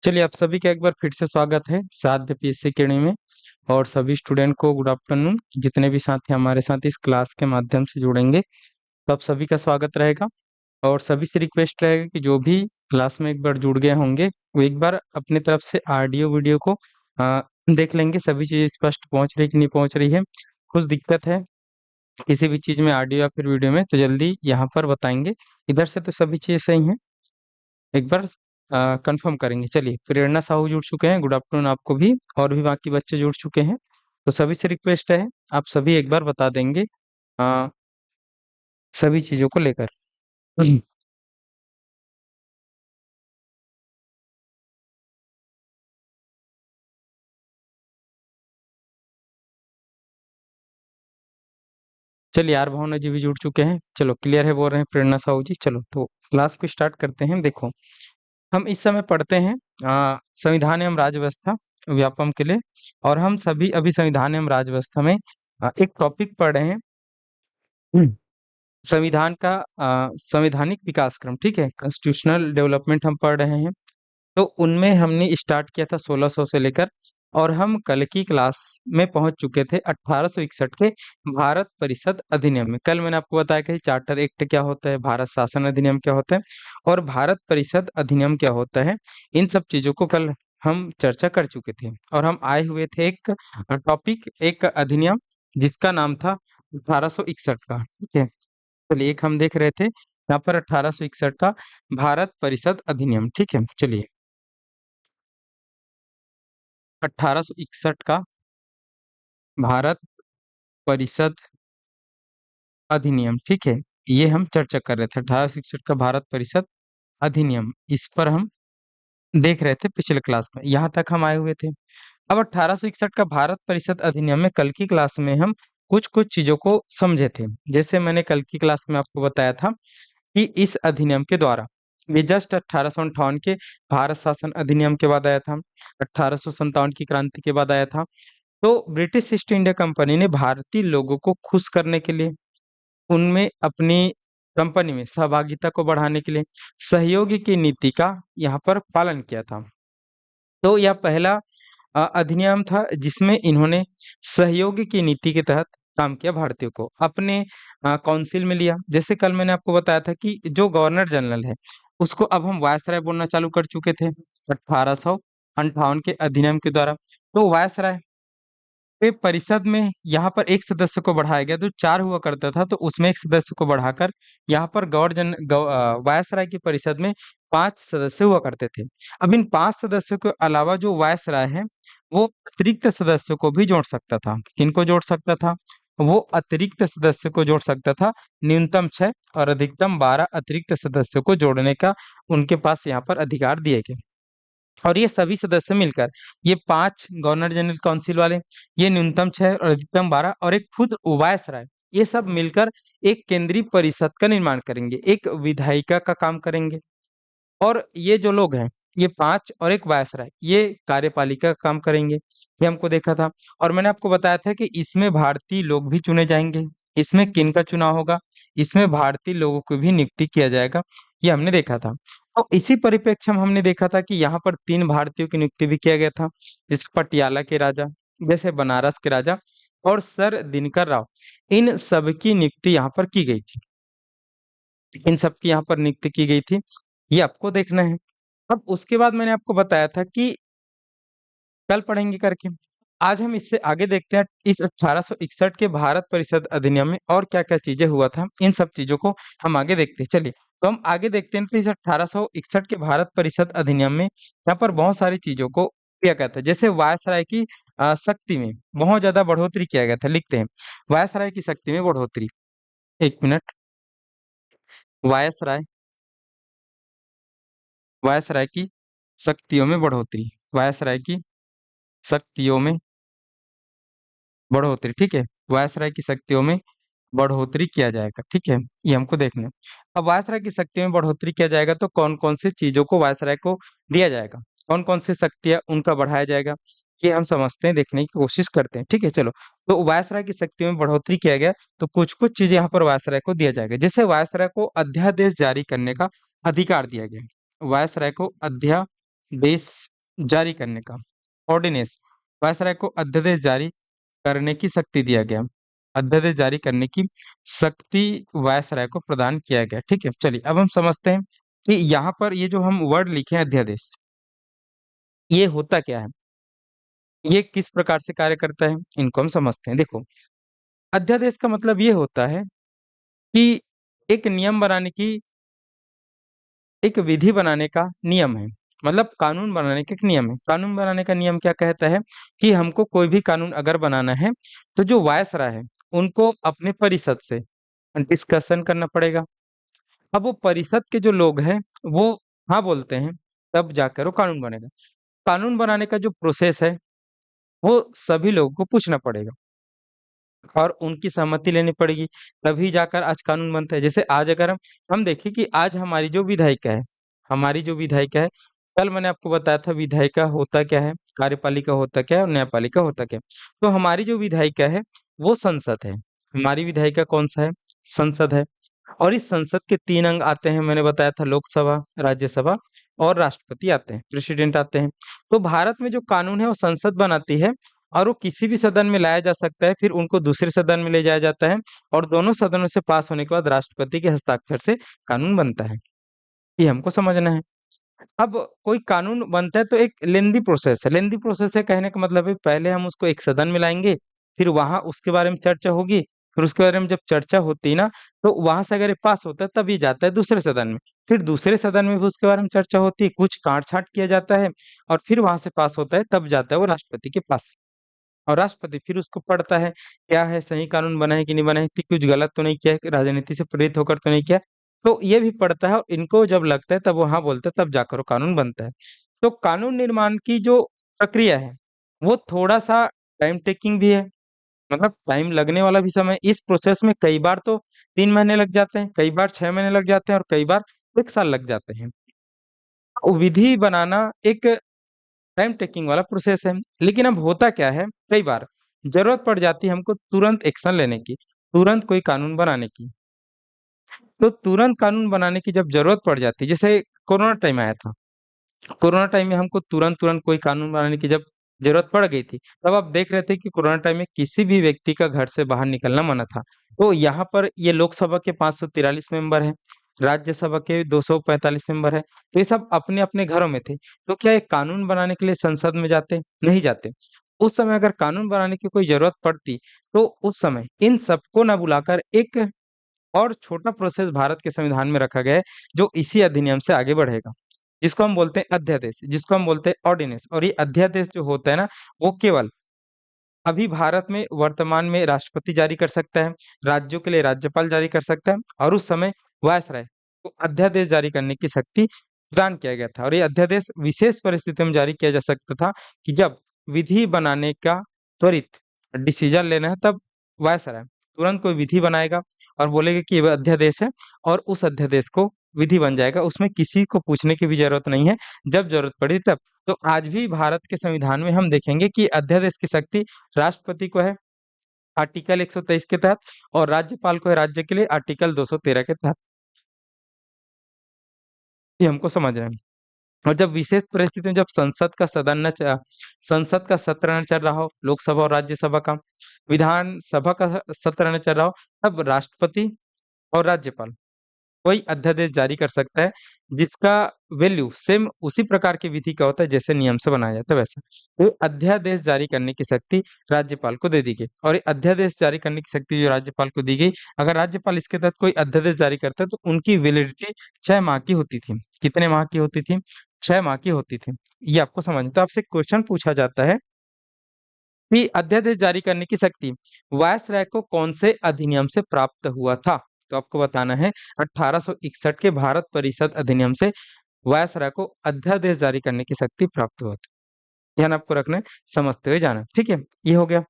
चलिए आप सभी का एक बार फिर से स्वागत है साध्य पीएससी अकेडमी में। और सभी स्टूडेंट को गुड आफ्टरनून। जितने भी साथी हमारे साथ इस क्लास के माध्यम से जुड़ेंगे तो आप सभी का स्वागत रहेगा। और सभी से रिक्वेस्ट रहेगा कि जो भी क्लास में एक बार जुड़ गए होंगे वो एक बार अपनी तरफ से ऑडियो वीडियो को देख लेंगे, सभी चीज़ें स्पष्ट पहुंच रही कि नहीं पहुंच रही है। कुछ दिक्कत है किसी भी चीज़ में ऑडियो या फिर वीडियो में तो जल्दी यहाँ पर बताएंगे। इधर से तो सभी चीज़ें सही हैं, एक बार कंफर्म करेंगे। चलिए प्रेरणा साहू जुड़ चुके हैं, गुड आफ्टरनून आपको भी। और भी बाकी बच्चे जुड़ चुके हैं तो सभी से रिक्वेस्ट है आप सभी एक बार बता देंगे अ, सभी चीज़ों को लेकर। चलिए यार भावना जी भी जुड़ चुके हैं, चलो क्लियर है बोल रहे हैं प्रेरणा साहू जी। चलो तो क्लास को स्टार्ट करते हैं। देखो हम इस समय पढ़ते हैं संविधान एवं राज्य व्यवस्था व्यापम के लिए। और हम सभी अभी संविधान एवं राज्य व्यवस्था में एक टॉपिक पढ़ रहे हैं, संविधान का संवैधानिक विकास क्रम। ठीक है, कॉन्स्टिट्यूशनल डेवलपमेंट हम पढ़ रहे हैं। तो उनमें हमने स्टार्ट किया था 1600 से लेकर, और हम कल की क्लास में पहुंच चुके थे 1861 के भारत परिषद अधिनियम में। कल मैंने आपको बताया कि चार्टर एक्ट क्या होता है, भारत शासन अधिनियम क्या होता है और भारत परिषद अधिनियम क्या होता है। इन सब चीजों को कल हम चर्चा कर चुके थे और हम आए हुए थे एक टॉपिक, एक अधिनियम जिसका नाम था 1861 का। ठीक है, चलिए एक हम देख रहे थे यहाँ पर 1861 का भारत परिषद अधिनियम। ठीक है, चलिए 1861 का भारत परिषद अधिनियम। ठीक है, ये हम चर्चा कर रहे थे 1861 का भारत परिषद अधिनियम, इस पर हम देख रहे थे पिछले क्लास में, यहाँ तक हम आए हुए थे। अब 1861 का भारत परिषद अधिनियम में कल की क्लास में हम कुछ कुछ चीजों को समझे थे। जैसे मैंने कल की क्लास में आपको बताया था कि इस अधिनियम के द्वारा, ये जस्ट 1858 के भारत शासन अधिनियम के बाद आया था, 1857 की क्रांति के बाद आया था। तो ब्रिटिश ईस्ट इंडिया कंपनी ने भारतीय लोगों को खुश करने के लिए, उनमें अपनी कंपनी में सहभागिता को बढ़ाने के लिए सहयोग की नीति का यहाँ पर पालन किया था। तो यह पहला अधिनियम था जिसमें इन्होंने सहयोग की नीति के तहत काम किया, भारतीयों को अपने काउंसिल में लिया। जैसे कल मैंने आपको बताया था कि जो गवर्नर जनरल है उसको अब हम वायसराय बोलना चालू कर चुके थे 1858 के अधिनियम के द्वारा। तो वायसराय पे परिषद में यहाँ पर एक सदस्य को बढ़ाया गया, तो चार हुआ करता था तो उसमें एक सदस्य को बढ़ाकर यहाँ पर वायसराय की परिषद में पांच सदस्य हुआ करते थे। अब इन पांच सदस्यों के अलावा जो वायसराय है वो अतिरिक्त सदस्यों को भी जोड़ सकता था। किनको जोड़ सकता था? वो अतिरिक्त सदस्य को जोड़ सकता था, न्यूनतम 6 और अधिकतम 12 अतिरिक्त सदस्यों को जोड़ने का उनके पास यहाँ पर अधिकार दिए गए। और ये सभी सदस्य मिलकर, ये पांच गवर्नर जनरल काउंसिल वाले, ये न्यूनतम 6 और अधिकतम 12 और एक खुद वायसराय, ये सब मिलकर एक केंद्रीय परिषद का निर्माण करेंगे, एक विधायिका का काम करेंगे। और ये जो लोग हैं, ये पांच और एक वायसराय, ये कार्यपालिका का काम करेंगे, ये हमको देखा था। और मैंने आपको बताया था कि इसमें भारतीय लोग भी चुने जाएंगे। इसमें किन का चुनाव होगा? इसमें भारतीय लोगों को भी नियुक्ति किया जाएगा, ये हमने देखा था। और इसी परिप्रेक्ष्य में हमने देखा था कि यहाँ पर तीन भारतीयों की नियुक्ति भी किया गया था, जैसे पटियाला के राजा, जैसे बनारस के राजा और सर दिनकर राव। इन सब की नियुक्ति यहाँ पर की गई थी, इन सब की यहाँ पर नियुक्ति की गई थी, ये आपको देखना है। अब उसके बाद मैंने आपको बताया था कि कल पढ़ेंगे करके, आज हम इससे आगे देखते हैं इस 1861 के भारत परिषद अधिनियम में और क्या क्या चीजें हुआ था, इन सब चीजों को हम आगे देखते हैं। चलिए तो हम आगे देखते हैं। तो इस 1861 के भारत परिषद अधिनियम में यहाँ पर बहुत सारी चीजों को किया गया था। जैसे वायसराय की शक्ति में बहुत ज्यादा बढ़ोतरी किया गया था। लिखते हैं वायसराय की शक्ति में बढ़ोतरी, एक मिनट। वायसराय, वायसराय की शक्तियों में बढ़ोतरी, वायसराय की शक्तियों में बढ़ोतरी। ठीक है, वायसराय की शक्तियों में बढ़ोतरी किया जाएगा। ठीक है, ये हमको देखना है। अब वायसराय की शक्ति में बढ़ोतरी किया जाएगा तो कौन कौन से चीजों को वायसराय को दिया जाएगा, कौन कौन से शक्तियां उनका बढ़ाया जाएगा, ये हम समझते हैं, देखने की कोशिश करते हैं। ठीक है, चलो तो वायसराय की शक्ति में बढ़ोतरी किया गया तो कुछ कुछ चीजें यहाँ पर वायसराय को दिया जाएगा। जैसे वायसराय को अध्यादेश जारी करने का अधिकार दिया गया, वायसराय को अध्यादेश जारी करने का, ऑर्डिनेंस, वायसराय को अध्यादेश जारी करने की शक्ति दिया गया। अध्यादेश जारी करने की शक्ति वायसराय को प्रदान किया गया। ठीक है, चलिए अब हम समझते हैं कि यहाँ पर ये जो हम वर्ड लिखे हैं अध्यादेश, ये होता क्या है, ये किस प्रकार से कार्य करता है, इनको हम समझते हैं। देखो, अध्यादेश का मतलब ये होता है कि एक नियम बनाने की, एक विधि बनाने का नियम है, मतलब कानून बनाने का एक नियम है। कानून बनाने का नियम क्या कहता है कि हमको कोई भी कानून अगर बनाना है तो जो वायसराय है उनको अपने परिषद से डिस्कशन करना पड़ेगा। अब वो परिषद के जो लोग हैं वो हाँ बोलते हैं, तब जाकर वो कानून बनेगा। कानून बनाने का जो प्रोसेस है वो सभी लोगों को पूछना पड़ेगा और उनकी सहमति लेनी पड़ेगी, तभी जाकर आज कानून बनता है। जैसे आज अगर हम देखें कि आज हमारी जो विधायिका है, हमारी जो विधायिका है, कल मैंने आपको बताया था विधायिका होता क्या है, कार्यपालिका होता क्या है और न्यायपालिका होता क्या है। तो हमारी जो विधायिका है वो संसद है। हमारी विधायिका कौन सा है? संसद है। और इस संसद के 3 अंग आते हैं, मैंने बताया था, लोकसभा, राज्यसभा और राष्ट्रपति आते हैं, प्रेसिडेंट आते हैं। तो भारत में जो कानून है वो संसद बनाती है और वो किसी भी सदन में लाया जा सकता है, फिर उनको दूसरे सदन में ले जाया जाता है और दोनों सदनों से पास होने के बाद राष्ट्रपति के हस्ताक्षर से कानून बनता है। ये हमको समझना है। अब कोई कानून बनता है तो एक लेंदी प्रोसेस है। लेंदी प्रोसेस है कहने का मतलब है पहले हम उसको एक सदन में लाएंगे, फिर वहां उसके बारे में चर्चा होगी, फिर उसके बारे में जब चर्चा होती है ना, तो वहां से अगर ये पास होता है तब ये जाता है दूसरे सदन में, फिर दूसरे सदन में भी उसके बारे में चर्चा होती है, कुछ काट छांट किया जाता है और फिर वहां से पास होता है, तब जाता है वो राष्ट्रपति के पास। और राष्ट्रपति फिर उसको पढ़ता है, क्या है, सही कानून बना है कि नहीं बना है, कि कुछ गलत तो नहीं किया है, राजनीति से प्रेरित होकर तो नहीं किया। तो ये भी पढ़ता है और इनको जब लगता है तब वो हाँ बोलते हैं, तब जाकर वो कानून बनता है। तो कानून निर्माण की जो प्रक्रिया है वो थोड़ा सा टाइम टेकिंग भी है, मतलब टाइम लगने वाला भी समय। इस प्रोसेस में कई बार तो 3 महीने लग जाते हैं, कई बार 6 महीने लग जाते हैं और कई बार 1 साल लग जाते हैं। विधि बनाना एक टाइम टेकिंग वाला प्रोसेस है। लेकिन अब होता क्या है, कई बार जरूरत पड़ जाती है हमको तुरंत एक्शन लेने की, तुरंत कोई कानून बनाने की। तो तुरंत कानून बनाने की जब जरूरत पड़ जाती है, जैसे कोरोना टाइम आया था, कोरोना टाइम में हमको तुरंत तुरंत कोई कानून बनाने की जब जरूरत पड़ गई थी, तब आप देख रहे थे कि कोरोना टाइम में किसी भी व्यक्ति का घर से बाहर निकलना मना था। तो यहाँ पर ये लोकसभा के 543 मेंबर हैं, राज्यसभा के 245 मेंबर है, तो ये सब अपने अपने घरों में थे। तो क्या ये कानून बनाने के लिए संसद में जाते? नहीं जाते। उस समय अगर कानून बनाने की कोई जरूरत पड़ती तो उस समय इन सबको ना बुलाकर एक और छोटा प्रोसेस भारत के संविधान में रखा गया है, जो इसी अधिनियम से आगे बढ़ेगा, जिसको हम बोलते हैं अध्यादेश, जिसको हम बोलते हैं ऑर्डिनेंस। और ये अध्यादेश जो होता है ना, वो केवल अभी भारत में वर्तमान में राष्ट्रपति जारी कर सकता है, राज्यों के लिए राज्यपाल जारी कर सकता है, और उस समय वायसराय को अध्यादेश जारी करने की शक्ति प्रदान किया गया था। और ये अध्यादेश विशेष परिस्थिति में जारी किया जा सकता था कि जब विधि बनाने का त्वरित डिसीजन लेना है, तब वायसराय तुरंत कोई विधि बनाएगा और बोलेगा कि ये अध्यादेश है, और उस अध्यादेश को विधि बन जाएगा, उसमें किसी को पूछने की भी जरूरत नहीं है, जब जरूरत पड़ी तब। तो आज भी भारत के संविधान में हम देखेंगे कि अध्यादेश की शक्ति राष्ट्रपति को है आर्टिकल 123 के तहत, और राज्यपाल को है राज्य के लिए आर्टिकल 213 के तहत। ये हमको समझना है। और जब विशेष परिस्थिति में, जब संसद का सत्र न चल रहा हो, लोकसभा और राज्यसभा का, विधानसभा का सत्र न चल रहा हो, तब राष्ट्रपति और राज्यपाल कोई अध्यादेश जारी कर सकता है जिसका वैल्यू सेम उसी प्रकार की विधि का होता है जैसे नियम से बनाया जाता है वैसा। तो अध्यादेश जारी करने की शक्ति राज्यपाल को दे दी गई, और ये अध्यादेश जारी करने की शक्ति जो राज्यपाल को दी गई, अगर राज्यपाल इसके तहत कोई अध्यादेश जारी करता है तो उनकी वैलिडिटी 6 माह की होती थी। कितने माह की होती थी? 6 माह की होती थी। ये आपको समझना। तो आपसे क्वेश्चन पूछा जाता है कि अध्यादेश जारी करने की शक्ति वायसराय को कौन से अधिनियम से प्राप्त हुआ था? तो आपको बताना है 1861 के भारत परिषद अधिनियम से वायसराय को अध्यादेश जारी करने की शक्ति प्राप्त हुआ था। ध्यान आपको रखना है, समझते हुए जाना। ठीक है, ये हो गया।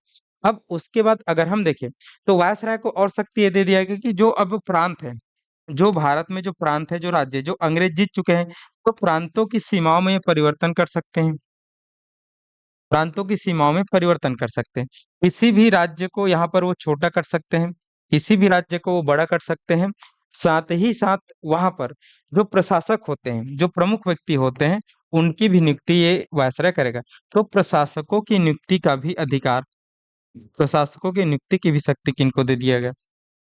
अब उसके बाद अगर हम देखें तो वायसराय को और शक्ति ये दे दिया गया कि जो अब प्रांत है, जो भारत में जो प्रांत है, जो राज्य जो अंग्रेज जीत चुके हैं, तो प्रांतों की सीमाओं में ये परिवर्तन कर सकते हैं, प्रांतों की सीमाओं में परिवर्तन कर सकते हैं। किसी भी राज्य को यहाँ पर वो छोटा कर सकते हैं, किसी भी राज्य को वो बड़ा कर सकते हैं। साथ ही साथ वहां पर जो प्रशासक होते हैं, जो प्रमुख व्यक्ति होते हैं, उनकी भी नियुक्ति ये वायसराय करेगा। तो प्रशासकों की नियुक्ति का भी अधिकार, प्रशासकों की नियुक्ति की भी शक्ति किनको दे दिया गया?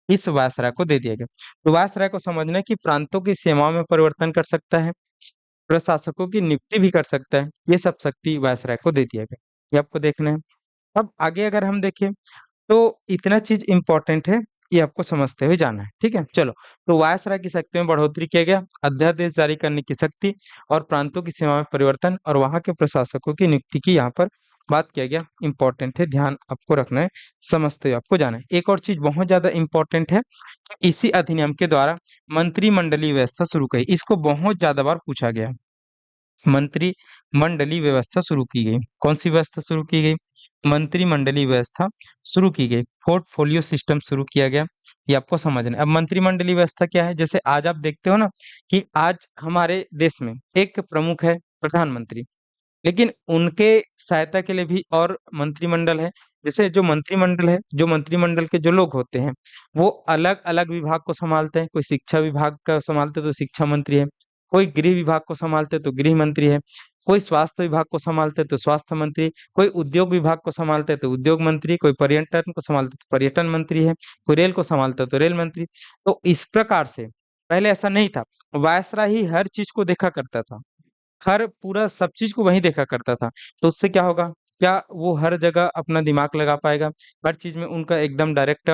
इस वायसराय को दे दिया गया। तो वायसराय को समझना है कि प्रांतों की सीमाओं में परिवर्तन कर सकता है, प्रशासकों की नियुक्ति भी कर सकता है, ये सब शक्ति वायसराय को दे दिया गया। ये आपको देखना है। अब आगे अगर हम देखें तो इतना चीज इंपॉर्टेंट है, ये आपको समझते हुए जाना है, ठीक है। चलो, तो वायसराय की शक्ति में बढ़ोतरी किया गया, अध्यादेश जारी करने की शक्ति और प्रांतों की सीमा में परिवर्तन और वहां के प्रशासकों की नियुक्ति की यहाँ पर बात किया गया। इंपॉर्टेंट है, ध्यान आपको रखना है, समझते हुए आपको जाना है। एक और चीज बहुत ज्यादा इंपॉर्टेंट है, इसी अधिनियम के द्वारा मंत्रिमंडलीय व्यवस्था शुरू की, इसको बहुत ज्यादा बार पूछा गया। मंत्रिमंडलीय व्यवस्था शुरू की गई। कौन सी व्यवस्था शुरू की गई? मंत्रिमंडलीय व्यवस्था शुरू की गई। पोर्टफोलियो सिस्टम शुरू किया गया, ये आपको समझना है। अब मंत्रिमंडलीय व्यवस्था क्या है? जैसे आज आप देखते हो ना कि आज हमारे देश में एक प्रमुख है, प्रधानमंत्री, लेकिन उनके सहायता के लिए भी और मंत्रिमंडल है। जैसे जो मंत्रिमंडल है, जो मंत्रिमंडल के जो लोग होते हैं वो अलग अलग विभाग को संभालते हैं। कोई शिक्षा विभाग का संभालते तो शिक्षा मंत्री है, कोई गृह विभाग को संभालते तो गृह मंत्री है, कोई स्वास्थ्य विभाग को संभालते तो स्वास्थ्य मंत्री, कोई उद्योग विभाग को संभालते तो उद्योग मंत्री, कोई पर्यटन को संभालते तो पर्यटन मंत्री है, कोई रेल को संभालता तो रेल मंत्री। तो इस प्रकार से पहले ऐसा नहीं था, वायसराय ही हर चीज को देखा करता था, हर पूरा सब चीज को वही देखा करता था। तो उससे क्या होगा, क्या वो हर जगह अपना दिमाग लगा पाएगा, हर चीज में उनका एकदम डायरेक्ट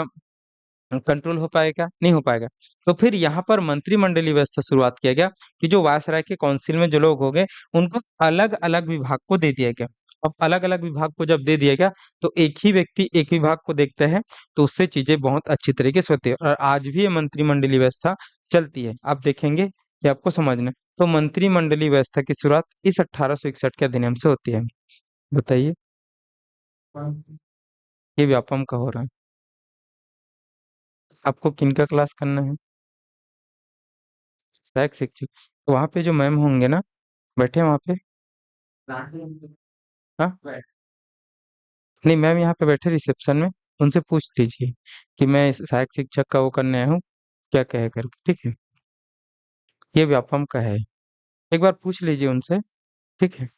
कंट्रोल हो पाएगा? नहीं हो पाएगा। तो फिर यहाँ पर मंत्रिमंडलीय व्यवस्था शुरुआत किया गया कि जो वायसराय के काउंसिल में जो लोग हो गए उनको अलग अलग विभाग को दे दिया गया। अब अलग अलग विभाग को जब दे दिया गया तो एक ही व्यक्ति एक विभाग को देखता है, तो उससे चीजें बहुत अच्छी तरीके से होती है। और आज भी ये मंत्रिमंडलीय व्यवस्था चलती है, आप देखेंगे कि आपको समझना है। तो मंत्रिमंडलीय व्यवस्था की शुरुआत इस 1861 के अधिनियम से होती है। बताइए, ये व्यापम का हो रहा है, आपको किनका क्लास करना है? सहायक शिक्षक। तो वहाँ पे जो मैम होंगे ना, बैठे हैं वहाँ पे? हाँ, नहीं मैम यहाँ पे बैठे रिसेप्शन में, उनसे पूछ लीजिए कि मैं इस सहायक शिक्षक का वो करने आया हूँ, क्या कहे करके, ठीक है। ये व्यापम का है, एक बार पूछ लीजिए उनसे, ठीक है।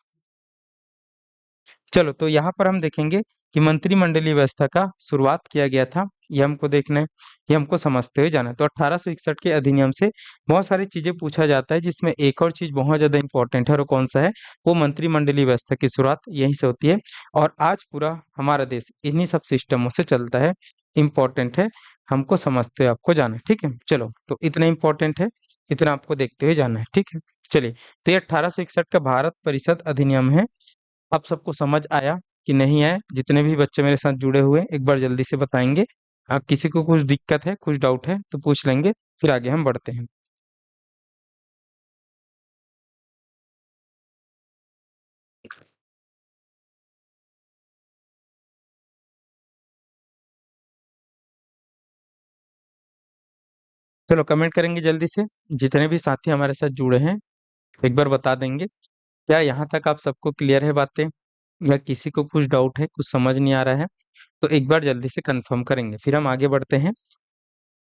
चलो, तो यहाँ पर हम देखेंगे कि मंत्रिमंडलीय व्यवस्था का शुरुआत किया गया था, ये हमको देखना है, ये हमको समझते हुए जाना है। तो 1861 के अधिनियम से बहुत सारी चीजें पूछा जाता है, जिसमें एक और चीज बहुत ज्यादा इंपॉर्टेंट है, और वो कौन सा है? वो मंत्रिमंडलीय व्यवस्था की शुरुआत यहीं से होती है। और आज पूरा हमारा देश इन्हीं सब सिस्टमों से चलता है। इंपॉर्टेंट है, हमको समझते हुए आपको जाना है, ठीक है। चलो, तो इतना इंपॉर्टेंट है, इतना आपको देखते हुए जाना है, ठीक है। चलिए, तो ये 1861 का भारत परिषद अधिनियम है। आप सबको समझ आया कि नहीं आया? जितने भी बच्चे मेरे साथ जुड़े हुए हैं, एक बार जल्दी से बताएंगे। किसी को कुछ दिक्कत है, कुछ डाउट है तो पूछ लेंगे, फिर आगे हम बढ़ते हैं। चलो, कमेंट करेंगे जल्दी से, जितने भी साथी हमारे साथ जुड़े हैं एक बार बता देंगे। क्या यहाँ तक आप सबको क्लियर है बातें, या किसी को कुछ डाउट है, कुछ समझ नहीं आ रहा है? तो एक बार जल्दी से कंफर्म करेंगे, फिर हम आगे बढ़ते हैं।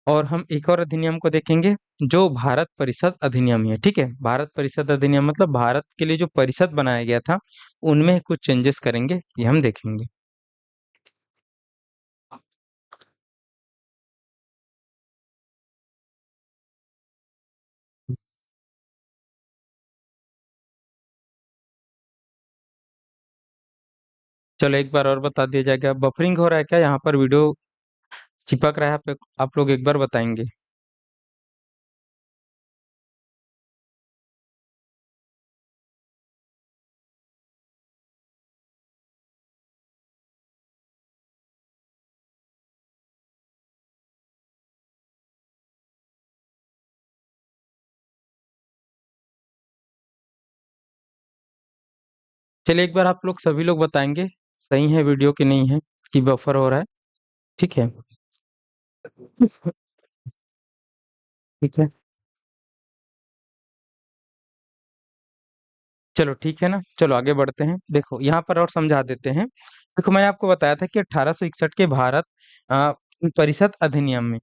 और हम एक और अधिनियम को देखेंगे, जो भारत परिषद अधिनियम ही है, ठीक है। भारत परिषद अधिनियम मतलब भारत के लिए जो परिषद बनाया गया था, उनमें कुछ चेंजेस करेंगे, ये हम देखेंगे। चलो, एक बार और बता दिया जाएगा। बफरिंग हो रहा है क्या यहाँ पर? वीडियो चिपक रहा है आप लोग एक बार बताएंगे। चलिए, एक बार आप लोग सभी लोग बताएंगे, सही है वीडियो की नहीं है, कि बफर हो रहा है, ठीक है। ठीक है, चलो ठीक है ना। चलो आगे बढ़ते हैं, देखो यहाँ पर और समझा देते हैं। देखो, मैंने आपको बताया था कि 1861 के भारत परिषद अधिनियम में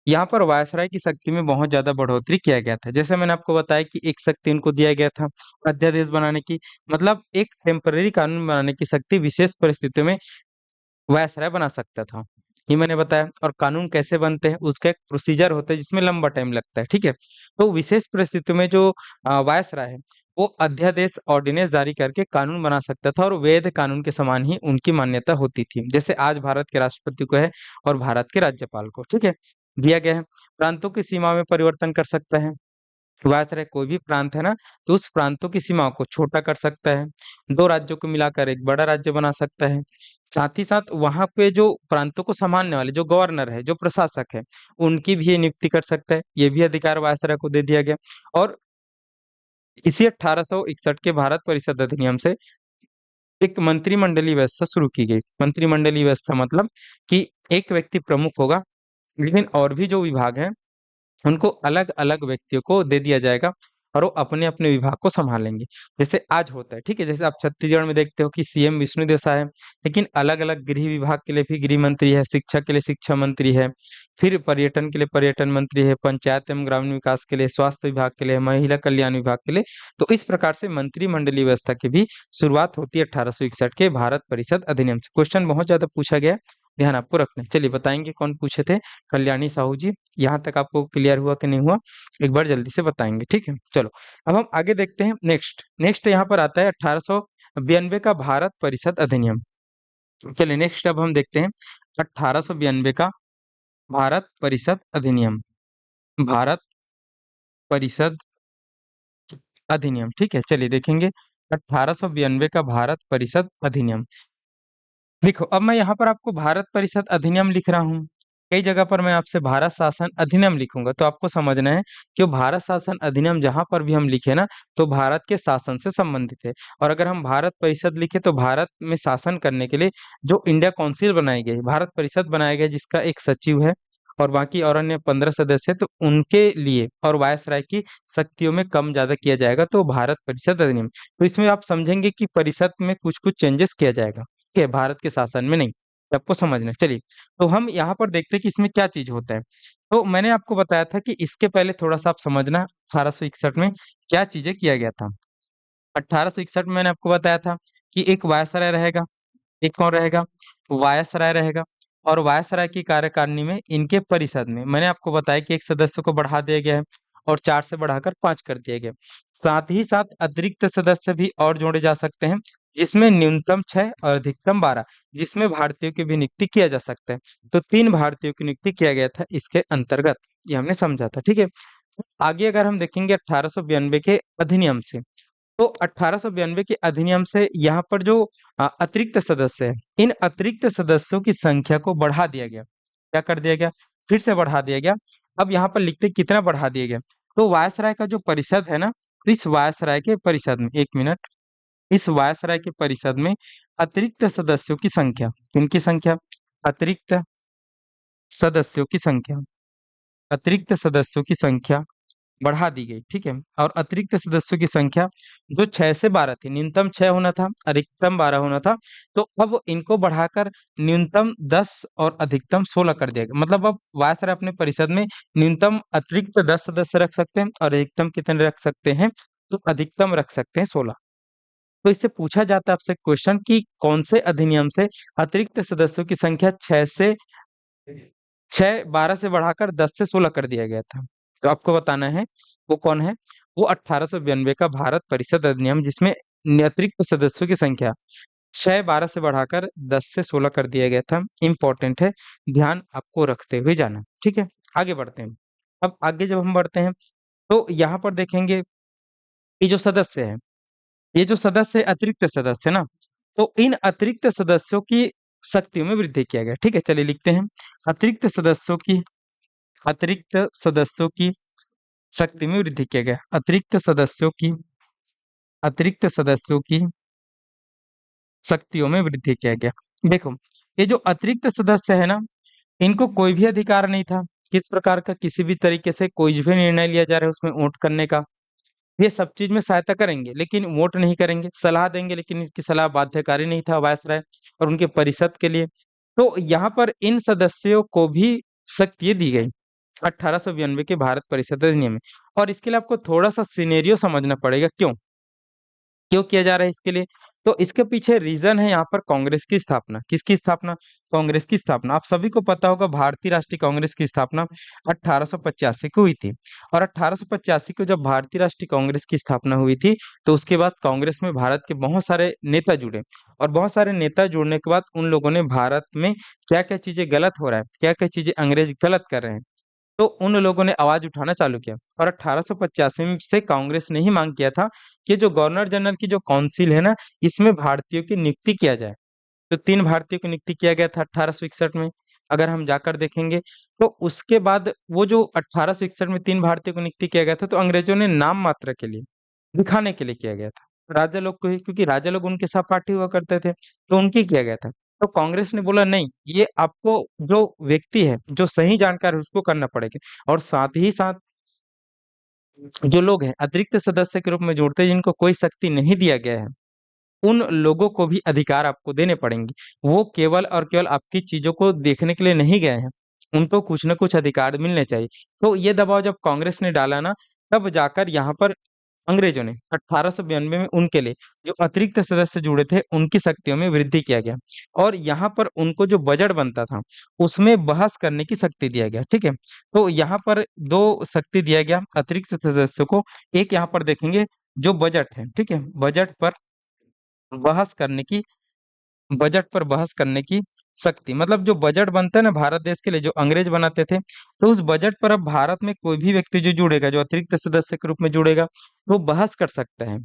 यहाँ पर वायसराय की शक्ति में बहुत ज्यादा बढ़ोतरी किया गया था। जैसे मैंने आपको बताया कि एक शक्ति इनको दिया गया था अध्यादेश बनाने की, मतलब एक टेम्पररी कानून बनाने की शक्ति विशेष परिस्थितियों में वायसराय बना सकता था, ये मैंने बताया। और कानून कैसे बनते हैं उसका एक प्रोसीजर होता है जिसमें लंबा टाइम लगता है, ठीक है। तो विशेष परिस्थितियों में जो वायसराय है वो अध्यादेश ऑर्डिनेंस जारी करके कानून बना सकता था, और वैध कानून के समान ही उनकी मान्यता होती थी, जैसे आज भारत के राष्ट्रपति को है और भारत के राज्यपाल को, ठीक है, दिया गया है। प्रांतों की सीमा में परिवर्तन कर सकता है वायसराय, कोई भी प्रांत है ना, तो उस प्रांतों की सीमाओं को छोटा कर सकता है, दो राज्यों को मिलाकर एक बड़ा राज्य बना सकता है। साथ ही साथ वहां पे जो प्रांतों को संभालने वाले जो गवर्नर है, जो प्रशासक है, उनकी भी ये नियुक्ति कर सकता है, ये भी अधिकार वायसराय को दे दिया गया। और इसी 1861 के भारत परिषद अधिनियम से एक मंत्रिमंडलीय व्यवस्था शुरू की गई। मंत्रिमंडलीय व्यवस्था मतलब कि एक व्यक्ति प्रमुख होगा, लेकिन और भी जो विभाग हैं उनको अलग अलग व्यक्तियों को दे दिया जाएगा, और वो अपने अपने विभाग को संभालेंगे, जैसे आज होता है, ठीक है। जैसे आप छत्तीसगढ़ में देखते हो कि सीएम विष्णुदेव साय है, लेकिन अलग अलग गृह विभाग के लिए भी गृह मंत्री है, शिक्षा के लिए शिक्षा मंत्री है, फिर पर्यटन के लिए पर्यटन मंत्री है, पंचायत एवं ग्रामीण विकास के लिए स्वास्थ्य विभाग के लिए, महिला कल्याण विभाग के लिए। तो इस प्रकार से मंत्रिमंडलीय व्यवस्था की भी शुरुआत होती है 1861 के भारत परिषद अधिनियम से। क्वेश्चन बहुत ज्यादा पूछा गया है, ध्यान आपको रखना है। चलिए बताएंगे कौन पूछे थे, कल्याणी साहू जी। यहाँ तक आपको क्लियर हुआ कि नहीं हुआ, एक बार जल्दी से बताएंगे, ठीक है। चलो अब हम आगे देखते हैं। नेक्स्ट नेक्स्ट यहाँ पर आता है 1892 का भारत परिषद अधिनियम। चलिए नेक्स्ट अब हम देखते हैं 1892 का भारत परिषद अधिनियम। भारत परिषद अधिनियम, ठीक है, चलिए देखेंगे 1892 का भारत परिषद अधिनियम। देखो अब मैं यहाँ पर आपको भारत परिषद अधिनियम लिख रहा हूँ, कई जगह पर मैं आपसे भारत शासन अधिनियम लिखूंगा, तो आपको समझना है कि वो भारत शासन अधिनियम जहां पर भी हम लिखे ना, तो भारत के शासन से संबंधित है। और अगर हम भारत परिषद लिखे तो भारत में शासन करने के लिए जो इंडिया काउंसिल बनाई गई, भारत परिषद बनाया गया जिसका एक सचिव है और बाकी और अन्य 15 सदस्य है, तो उनके लिए और वायसराय की शक्तियों में कम ज्यादा किया जाएगा, तो भारत परिषद अधिनियम। तो इसमें आप समझेंगे कि परिषद में कुछ कुछ चेंजेस किया जाएगा, ठीक है, भारत के शासन में नहीं, सबको समझना है। चलिए तो हम यहाँ पर देखते हैं कि इसमें क्या चीज होता है। तो मैंने आपको बताया था कि इसके पहले थोड़ा सा आप समझना 1861 में क्या चीजें किया गया था। 1861 में मैंने आपको बताया था कि एक वायसराय रहेगा, एक कौन रहेगा, वायसराय रहेगा। और वायसराय की कार्यकारिणी में इनके परिषद में मैंने आपको बताया कि एक सदस्य को बढ़ा दिया गया है और 4 से बढ़ाकर 5 कर दिया गया। साथ ही साथ अतिरिक्त सदस्य भी और जोड़े जा सकते हैं, जिसमें न्यूनतम 6 और अधिकतम 12, जिसमें भारतीयों की भी नियुक्ति किया जा सकता है। तो 3 भारतीयों की नियुक्ति किया गया था इसके अंतर्गत, ये हमने समझा था, ठीक है। आगे अगर हम देखेंगे 1892 के अधिनियम से, तो 1892 के अधिनियम से यहाँ पर जो अतिरिक्त सदस्य है, इन अतिरिक्त सदस्यों की संख्या को बढ़ा दिया गया। क्या कर दिया गया, फिर से बढ़ा दिया गया। अब यहाँ पर लिखते कितना बढ़ा दिया गया, तो वायसराय का जो परिषद है ना, तो इस वायसराय के परिषद में, एक मिनट, इस वायसराय के परिषद में अतिरिक्त सदस्यों की संख्या, किनकी संख्या, अतिरिक्त सदस्यों की संख्या, अतिरिक्त सदस्यों की संख्या बढ़ा दी गई, ठीक है। और अतिरिक्त सदस्यों की संख्या जो 6 से 12 थी, न्यूनतम 6 होना था, अधिकतम 12 होना था, तो अब इनको बढ़ाकर न्यूनतम 10 और अधिकतम 16 कर दिया गया। मतलब अब वायसराय अपने परिषद में न्यूनतम अतिरिक्त 10 सदस्य रख सकते हैं और अधिकतम कितने रख सकते हैं, तो अधिकतम रख सकते हैं 16। तो इससे पूछा जाता है आपसे क्वेश्चन कि कौन से अधिनियम से अतिरिक्त सदस्यों की संख्या 12 से बढ़ाकर 10 से 16 कर दिया गया था। तो आपको बताना है वो कौन है, वो 1892 का भारत परिषद अधिनियम, जिसमें अतिरिक्त सदस्यों की संख्या 12 से बढ़ाकर 10 से 16 कर दिया गया था। इंपॉर्टेंट है, ध्यान आपको रखते हुए जाना, ठीक है। आगे बढ़ते हैं। अब आगे जब हम बढ़ते हैं तो यहाँ पर देखेंगे ये जो सदस्य है, ये जो सदस्य अतिरिक्त सदस्य ना, तो इन अतिरिक्त सदस्यों की शक्तियों में वृद्धि किया गया, ठीक है। चलिए लिखते हैं, अतिरिक्त सदस्यों की, अतिरिक्त सदस्यों की शक्ति में वृद्धि किया गया, अतिरिक्त सदस्यों की, अतिरिक्त सदस्यों की शक्तियों में वृद्धि किया गया। देखो ये जो अतिरिक्त सदस्य है ना, इनको कोई भी अधिकार नहीं था किस प्रकार का, किसी भी तरीके से कोई भी निर्णय लिया जा रहा है उसमें वोट करने का। ये सब चीज में सहायता करेंगे लेकिन वोट नहीं करेंगे, सलाह देंगे, लेकिन इसकी सलाह बाध्यकारी नहीं था वायसराय और उनके परिषद के लिए। तो यहाँ पर इन सदस्यों को भी शक्ति दी गई, 1892 के भारत परिषद अधिनियम में। और इसके लिए आपको थोड़ा सा सिनेरियो समझना पड़ेगा, क्यों क्यों किया जा रहा है इसके लिए। तो इसके पीछे रीजन है यहाँ पर कांग्रेस की स्थापना। किसकी स्थापना? कांग्रेस की स्थापना। आप सभी को पता होगा भारतीय राष्ट्रीय कांग्रेस की स्थापना 1885 को हुई थी। और 1885 को जब भारतीय राष्ट्रीय कांग्रेस की स्थापना हुई थी, तो उसके बाद कांग्रेस में भारत के बहुत सारे नेता जुड़े। और बहुत सारे नेता जुड़ने के बाद उन लोगों ने भारत में क्या क्या चीजें गलत हो रहा है, क्या क्या चीजें अंग्रेज गलत कर रहे हैं, तो उन लोगों ने आवाज उठाना चालू किया। और 1885 से कांग्रेस ने ही मांग किया था कि जो गवर्नर जनरल की जो काउंसिल है ना, इसमें भारतीयों की नियुक्ति किया जाए। तो 3 भारतीयों की नियुक्ति किया गया था 1861 में। अगर हम जाकर देखेंगे, तो उसके बाद वो जो 1861 में 3 भारतीयों को नियुक्ति किया गया था, तो अंग्रेजों ने नाम मात्र के लिए, दिखाने के लिए किया गया था राजा लोग को ही, क्योंकि राजा लोग उनके सहपाठी हुआ करते थे, तो उनकी किया गया था। तो कांग्रेस ने बोला नहीं, ये आपको जो व्यक्ति है, जो सही जानकार है, उसको करना पड़ेगा। और साथ ही साथ जो लोग हैं अतिरिक्त सदस्य के रूप में जोड़ते हैं, जिनको कोई शक्ति नहीं दिया गया है, उन लोगों को भी अधिकार आपको देने पड़ेंगे। वो केवल और केवल आपकी चीजों को देखने के लिए नहीं गए हैं, उनको कुछ ना कुछ अधिकार मिलने चाहिए। तो ये दबाव जब कांग्रेस ने डाला ना, तब जाकर यहाँ पर अंग्रेजों ने 1892 में उनके लिए जो अतिरिक्त सदस्य जुड़े थे, उनकी शक्तियों में वृद्धि किया गया। और यहाँ पर उनको जो बजट बनता था, उसमें बहस करने की शक्ति दिया गया। ठीक है, तो यहाँ पर दो शक्ति दिया गया अतिरिक्त सदस्यों को। एक यहाँ पर देखेंगे जो बजट है, ठीक है, बहस करने की बजट पर बहस करने की शक्ति। मतलब जो बजट बनता है ना भारत देश के लिए, जो अंग्रेज बनाते थे, तो उस बजट पर अब भारत में कोई भी व्यक्ति जो जुड़ेगा, जो अतिरिक्त सदस्य के रूप में जुड़ेगा, वो बहस कर सकता है।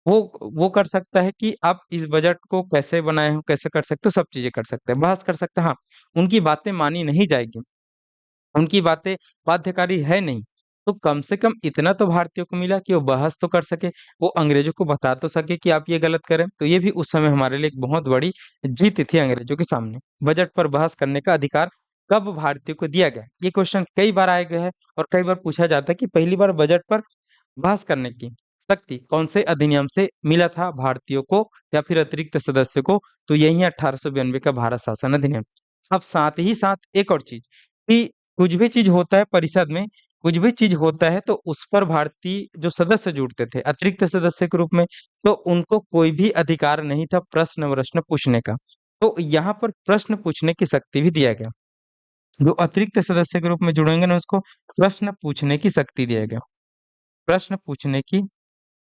वो कर सकता है कि आप इस बजट को कैसे बनाए हो, कैसे कर सकते हो, सब चीजें कर सकते हैं, बहस कर सकते हैं। हाँ, उनकी बातें मानी नहीं जाएगी, उनकी बातें बाध्यकारी है नहीं। तो कम से कम इतना तो भारतीयों को मिला कि वो बहस तो कर सके, वो अंग्रेजों को बता तो सके कि आप ये गलत करें। तो ये भी उस समय हमारे लिए एक बहुत बड़ी जीत थी अंग्रेजों के सामने। बजट पर बहस करने का अधिकार कब भारतीयों को दिया गया, ये क्वेश्चन कई बार आए गए हैं। और कई बार पूछा जाता है कि पहली बार बजट पर बहस करने की शक्ति कौन से अधिनियम से मिला था भारतीयों को, या फिर अतिरिक्त सदस्य को। तो यही है 1892 का भारत शासन अधिनियम। अब साथ ही साथ एक और चीज, कि कुछ भी चीज होता है परिषद में, कुछ भी चीज होता है, तो उस पर भारतीय जो सदस्य जुड़ते थे अतिरिक्त सदस्य के रूप में, तो उनको कोई भी अधिकार नहीं था प्रश्न वश्न पूछने का। तो यहाँ पर प्रश्न पूछने की शक्ति भी दिया गया। जो अतिरिक्त सदस्य के रूप में जुड़ेंगे ना, उसको प्रश्न पूछने की शक्ति दिया गया। प्रश्न पूछने की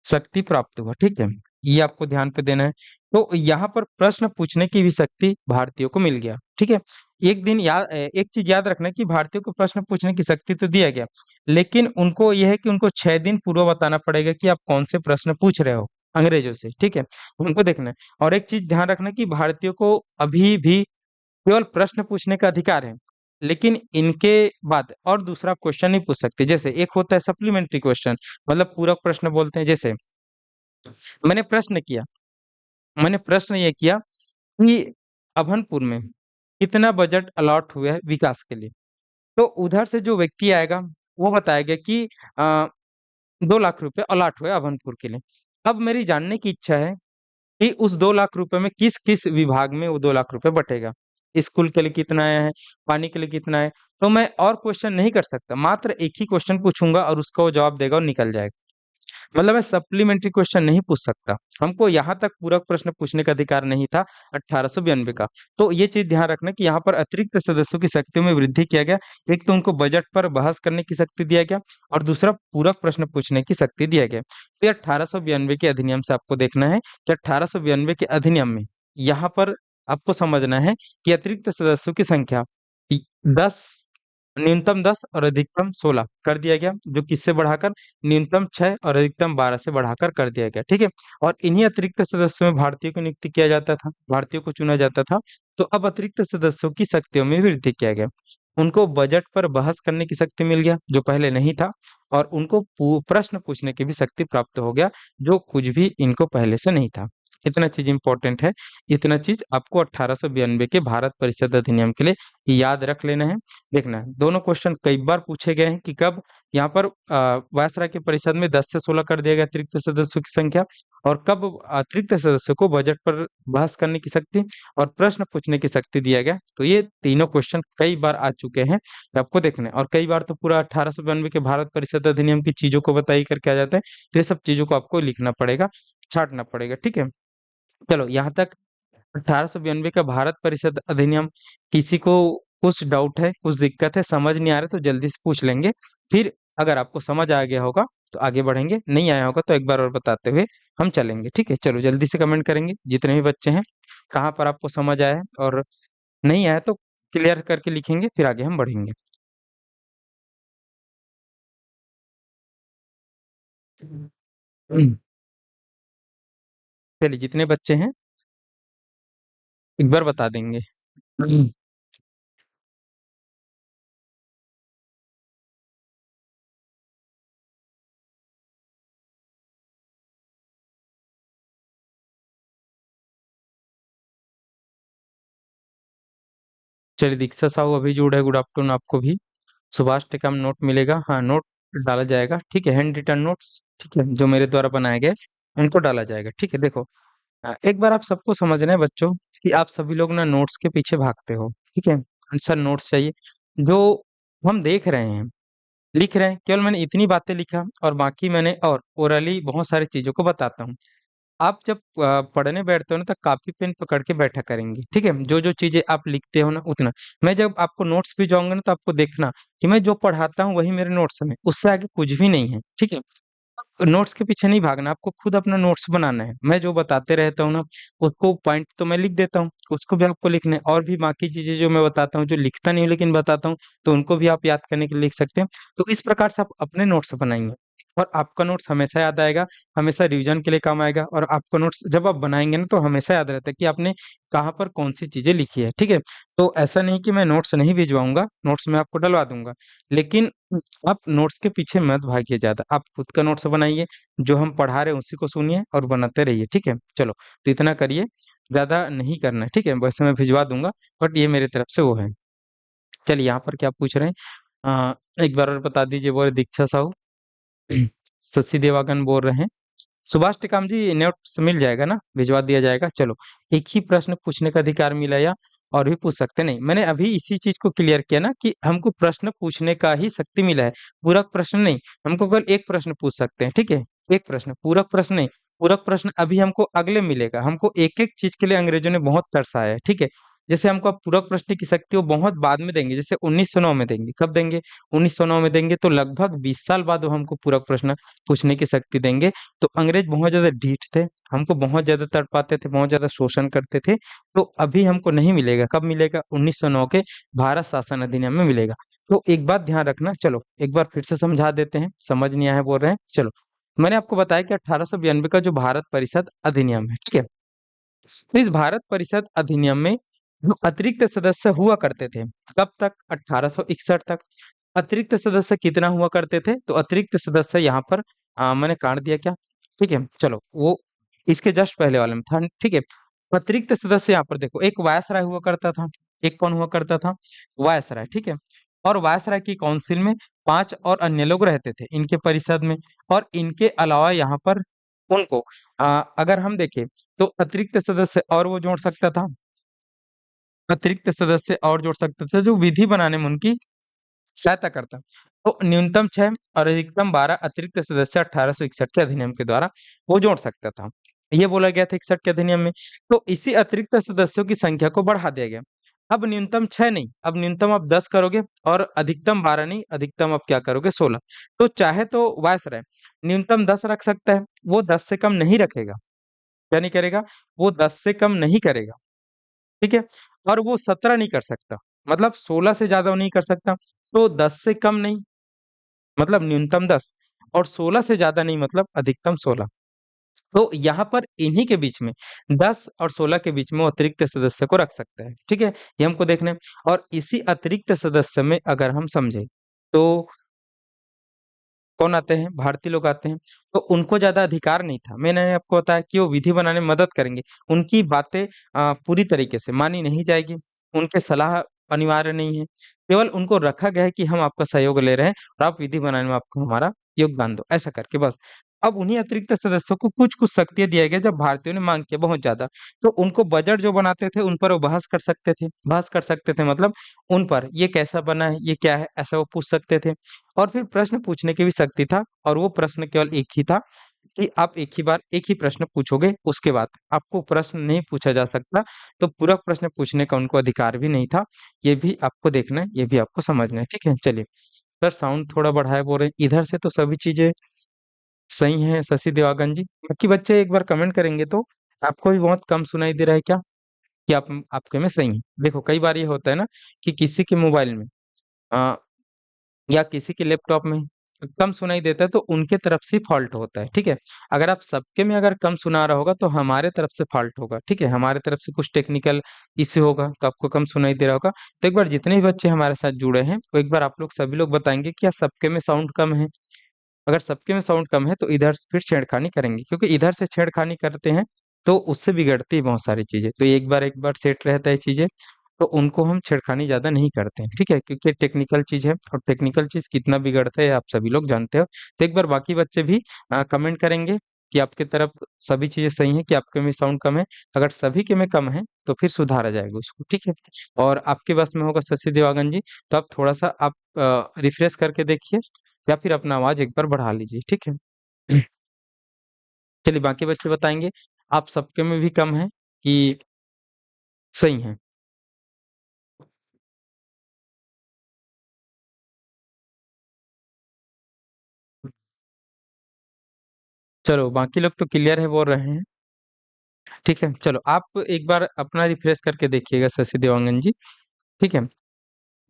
शक्ति प्राप्त हुआ। ठीक है, ये आपको ध्यान पे देना है। तो यहाँ पर प्रश्न पूछने की भी शक्ति भारतीयों को मिल गया। ठीक है, एक चीज याद रखना कि भारतीयों को प्रश्न पूछने की शक्ति तो दिया गया, लेकिन उनको यह है कि उनको 6 दिन पूर्व बताना पड़ेगा कि आप कौन से प्रश्न पूछ रहे हो अंग्रेजों से। ठीक है, उनको देखना है। और एक चीज ध्यान रखना कि भारतीयों को अभी भी केवल प्रश्न पूछने का अधिकार है, लेकिन इनके बाद और दूसरा क्वेश्चन नहीं पूछ सकते। जैसे एक होता है सप्लीमेंट्री क्वेश्चन, मतलब पूरक प्रश्न बोलते हैं। जैसे मैंने प्रश्न किया मैंने प्रश्न ये किया कि अभनपुर में कितना बजट अलॉट हुआ है विकास के लिए। तो उधर से जो व्यक्ति आएगा, वो बताएगा कि 2 लाख रुपए अलॉट हुए अभनपुर के लिए। अब मेरी जानने की इच्छा है कि उस 2 लाख रुपए में किस किस विभाग में वो 2 लाख रुपए बटेगा। स्कूल के लिए कितना आया है, पानी के लिए कितना है। तो मैं और क्वेश्चन नहीं कर सकता, मात्र एक ही क्वेश्चन पूछूंगा और उसका वो जवाब देगा और निकल जाएगा। मतलब मैं सप्लीमेंट्री क्वेश्चन नहीं पूछ सकता, हमको यहाँ तक पूरक प्रश्न पूछने का अधिकार नहीं था 1892 का। तो ये चीज ध्यान रखना कि यहाँ पर अतिरिक्त सदस्यों की शक्तियों में वृद्धि किया गया। एक तो उनको बजट पर बहस करने की शक्ति दिया गया, और दूसरा पूरक प्रश्न पूछने की शक्ति दिया गया। तो 1892 के अधिनियम से आपको देखना है कि 1892 के अधिनियम में यहाँ पर आपको समझना है कि अतिरिक्त सदस्यों की संख्या 10, न्यूनतम 10 और अधिकतम 16 कर दिया गया, जो किससे बढ़ाकर न्यूनतम 6 और अधिकतम 12 से बढ़ाकर कर दिया गया। ठीक है, और इन्हीं अतिरिक्त सदस्यों में भारतीयों को नियुक्ति किया जाता था, भारतीयों को चुना जाता था। तो अब अतिरिक्त सदस्यों की शक्तियों में वृद्धि किया गया। उनको बजट पर बहस करने की शक्ति मिल गया, जो पहले नहीं था। और उनको प्रश्न पूछने की भी शक्ति प्राप्त हो गया, जो कुछ भी इनको पहले से नहीं था। इतना चीज इंपॉर्टेंट है। इतना चीज आपको 1892 के भारत परिषद अधिनियम के लिए याद रख लेना है। देखना है, दोनों क्वेश्चन कई बार पूछे गए हैं कि कब यहाँ पर वायसराय के परिषद में 10 से 16 कर दिया गया अतिरिक्त सदस्यों की संख्या, और कब अतिरिक्त सदस्यों को बजट पर बहस करने की शक्ति और प्रश्न पूछने की शक्ति दिया गया। तो ये तीनों क्वेश्चन कई बार आ चुके हैं, तो आपको देखना है। और कई बार तो पूरा 1892 के भारत परिषद अधिनियम की चीजों को बताई करके आ जाता है, तो ये सब चीजों को आपको लिखना पड़ेगा, छांटना पड़ेगा, ठीक है। चलो यहाँ तक 1892 का भारत परिषद अधिनियम। किसी को कुछ डाउट है, कुछ दिक्कत है, समझ नहीं आ रहा, तो जल्दी से पूछ लेंगे। फिर अगर आपको समझ आ गया होगा तो आगे बढ़ेंगे, नहीं आया होगा तो एक बार और बताते हुए हम चलेंगे, ठीक है। चलो जल्दी से कमेंट करेंगे जितने भी बच्चे हैं, कहाँ पर आपको समझ आया है, और नहीं आया तो क्लियर करके लिखेंगे, फिर आगे हम बढ़ेंगे। चलिए जितने बच्चे हैं एक बार बता देंगे। चलिए दीक्षा साहू अभी जुड़े, गुड आफ्टरनून आपको भी। सुभाष टेकाम नोट मिलेगा, हाँ नोट डाला जाएगा, ठीक है। हैंड रिटन नोट्स, ठीक है, जो मेरे द्वारा बनाए गए उनको डाला जाएगा, ठीक है। देखो एक बार आप सबको समझना है बच्चों कि आप सभी लोग ना नोट्स के पीछे भागते हो, ठीक है। आंसर नोट्स चाहिए जो हम देख रहे हैं, लिख रहे हैं, केवल मैंने इतनी बातें लिखा और बाकी मैंने और ओरली बहुत सारी चीजों को बताता हूँ। आप जब पढ़ने बैठते हो ना तो कापी पेन पकड़ के बैठा करेंगे, ठीक है। जो जो चीजें आप लिखते हो ना उतना, मैं जब आपको नोट्स भी जाऊंगा ना तो आपको देखना कि मैं जो पढ़ाता हूँ वही मेरे नोट्स में, उससे आगे कुछ भी नहीं है, ठीक है। नोट्स के पीछे नहीं भागना, आपको खुद अपना नोट्स बनाना है। मैं जो बताते रहता हूँ ना उसको पॉइंट तो मैं लिख देता हूँ, उसको भी आपको लिखना है, और भी बाकी चीजें जो मैं बताता हूँ, जो लिखता नहीं हूँ लेकिन बताता हूँ, तो उनको भी आप याद करने के लिए लिख सकते हैं। तो इस प्रकार से आप अपने नोट्स बनाएंगे और आपका नोट्स हमेशा याद आएगा, हमेशा रिवीजन के लिए काम आएगा। और आपका नोट्स जब आप बनाएंगे ना तो हमेशा याद रहता है कि आपने कहाँ पर कौन सी चीजें लिखी है, ठीक है। तो ऐसा नहीं कि मैं नोट्स नहीं भिजवाऊंगा, नोट्स मैं आपको डलवा दूंगा, लेकिन आप नोट्स के पीछे मत भागिए ज्यादा, आप खुद का नोट्स बनाइए, जो हम पढ़ा रहे हैं उसी को सुनिए और बनाते रहिए, ठीक है। चलो तो इतना करिए, ज्यादा नहीं करना है, ठीक है। वैसे मैं भिजवा दूंगा, बट ये मेरी तरफ से वो है। चलिए यहाँ पर क्या पूछ रहे हैं, एक बार और बता दीजिए। वो दीक्षा साहू शशि देवागन बोल रहे हैं। सुभाष टेकाम जी नोट्स मिल जाएगा ना, भिजवा दिया जाएगा। चलो एक ही प्रश्न पूछने का अधिकार मिला या और भी पूछ सकते नहीं, मैंने अभी इसी चीज को क्लियर किया ना कि हमको प्रश्न पूछने का ही शक्ति मिला है, पूरक प्रश्न नहीं। हमको केवल एक प्रश्न पूछ सकते हैं, ठीक है, एक प्रश्न, पूरक प्रश्न नहीं। पूरक प्रश्न अभी हमको अगले मिलेगा, हमको एक एक चीज के लिए अंग्रेजों ने बहुत तरसाया है, ठीक है। जैसे हमको अब पूरक प्रश्न की शक्ति वो बहुत बाद में देंगे, जैसे 1909 में देंगे। कब देंगे? 1909 में देंगे, तो लगभग 20 साल बाद वो हमको पूरक प्रश्न पूछने की शक्ति देंगे। तो अंग्रेज बहुत ज्यादा ढीठ थे, हमको बहुत ज्यादा तड़पाते थे, बहुत ज्यादा शोषण करते थे। तो अभी हमको नहीं मिलेगा, कब मिलेगा? 1909 के भारत शासन अधिनियम में मिलेगा। तो एक बात ध्यान रखना। चलो एक बार फिर से समझा देते हैं, समझ नहीं आया बोल रहे हैं। चलो मैंने आपको बताया कि 1892 का जो भारत परिषद अधिनियम है, ठीक है। तो इस भारत परिषद अधिनियम में जो अतिरिक्त सदस्य हुआ करते थे, कब तक? 1861 तक। अतिरिक्त सदस्य कितना हुआ करते थे? तो अतिरिक्त सदस्य यहाँ पर मैंने काट दिया क्या, ठीक है। चलो वो इसके जस्ट पहले वाले में था, ठीक है। अतिरिक्त सदस्य यहाँ पर देखो, एक वायसराय हुआ करता था, एक कौन हुआ करता था? वायसराय, ठीक है। और वायसराय की काउंसिल में 5 और अन्य लोग रहते थे इनके परिषद में। और इनके अलावा यहाँ पर उनको अगर हम देखें तो अतिरिक्त सदस्य और वो जोड़ सकता था, अतिरिक्त सदस्य और जोड़ सकते थे जो विधि बनाने में उनकी सहायता करता। तो न्यूनतम 6 और अधिकतम 12 अतिरिक्त सदस्य 1861 के अधिनियम के द्वारा वो जोड़ सकता था, ये बोला गया था 61 के अधिनियम में। तो इसी अतिरिक्त सदस्यों की संख्या को बढ़ा दिया गया। अब न्यूनतम 6 नहीं, अब न्यूनतम आप 10 करोगे, और अधिकतम 12 नहीं, अधिकतम आप क्या करोगे? 16। तो चाहे तो वायसराय न्यूनतम 10 रख सकता है, वो 10 से कम नहीं रखेगा। क्या नहीं करेगा? वो 10 से कम नहीं करेगा, ठीक है। और वो 17 नहीं कर सकता, मतलब 16 से ज्यादा वो नहीं कर सकता। तो 10 से कम नहीं मतलब न्यूनतम 10, और 16 से ज्यादा नहीं मतलब अधिकतम 16। तो यहाँ पर इन्हीं के बीच में 10 और 16 के बीच में वो अतिरिक्त सदस्य को रख सकता है, ठीक है। ये हमको देखना है। और इसी अतिरिक्त सदस्य में अगर हम समझे तो कौन आते हैं? भारतीय लोग आते हैं। तो उनको ज्यादा अधिकार नहीं था। मैंने आपको बताया कि वो विधि बनाने में मदद करेंगे, उनकी बातें पूरी तरीके से मानी नहीं जाएगी, उनके सलाह अनिवार्य नहीं है, केवल उनको रखा गया है कि हम आपका सहयोग ले रहे हैं और आप विधि बनाने में आपको हमारा योगदान दो, ऐसा करके बस। अब उन्हीं अतिरिक्त सदस्यों को कुछ कुछ शक्तियां दिया गया, जब भारतीयों ने मांग किया बहुत ज्यादा, तो उनको बजट जो बनाते थे उन पर वो बहस कर सकते थे, मतलब उन पर ये कैसा बना है, ये क्या है, ऐसा वो पूछ सकते थे। और फिर प्रश्न पूछने की भी शक्ति था, और वो प्रश्न केवल एक ही था कि आप एक ही बार एक ही प्रश्न पूछोगे, उसके बाद आपको प्रश्न नहीं पूछा जा सकता। तो पूरा प्रश्न पूछने का उनको अधिकार भी नहीं था। ये भी आपको देखना है, ये भी आपको समझना है, ठीक है। चलिए सर, साउंड थोड़ा बढ़ाए बोल रहे हैं इधर से, तो सभी चीजें सही है शशि देवागन जी? बाकी बच्चे एक बार कमेंट करेंगे तो। आपको भी बहुत कम सुनाई दे रहा है क्या, कि आप आपके में सही है? देखो कई बार ये होता है ना कि किसी के मोबाइल में या किसी के लैपटॉप में कम सुनाई देता है, तो उनके तरफ से फॉल्ट होता है, ठीक है। अगर आप सबके में अगर कम सुना रहा होगा तो हमारे तरफ से फॉल्ट होगा, ठीक है, हमारे तरफ से कुछ टेक्निकल इश्यू होगा, तो आपको कम सुनाई दे रहा होगा। तो एक बार जितने भी बच्चे हमारे साथ जुड़े हैं, वो एक बार आप लोग सभी लोग बताएंगे कि क्या सबके में साउंड कम है? अगर सबके में साउंड कम है तो इधर से फिर छेड़खानी करेंगे, क्योंकि इधर से छेड़खानी करते हैं तो उससे बिगड़ती है बहुत सारी चीजें। तो एक बार सेट रहता है चीजें, तो उनको हम छेड़खानी ज्यादा नहीं करते हैं, ठीक है, क्योंकि टेक्निकल चीज है, और टेक्निकल चीज कितना बिगड़ता है आप सभी लोग जानते हो। तो एक बार बाकी बच्चे भी कमेंट करेंगे कि आपके तरफ सभी चीजें सही हैं, कि आपके में साउंड कम है। अगर सभी के में कम है तो फिर सुधारा जाएगा उसको, ठीक है। और आपके बस में होगा शशि देवागन जी, तो आप थोड़ा सा आप रिफ्रेश करके देखिए, या फिर अपना आवाज एक बार बढ़ा लीजिए, ठीक है। चलिए बाकी बच्चे बताएंगे, आप सबके में भी कम है कि सही है? चलो बाकी लोग तो क्लियर है बोल रहे हैं, ठीक है। चलो आप एक बार अपना रिफ्रेश करके देखिएगा शशि देवांगन जी, ठीक है,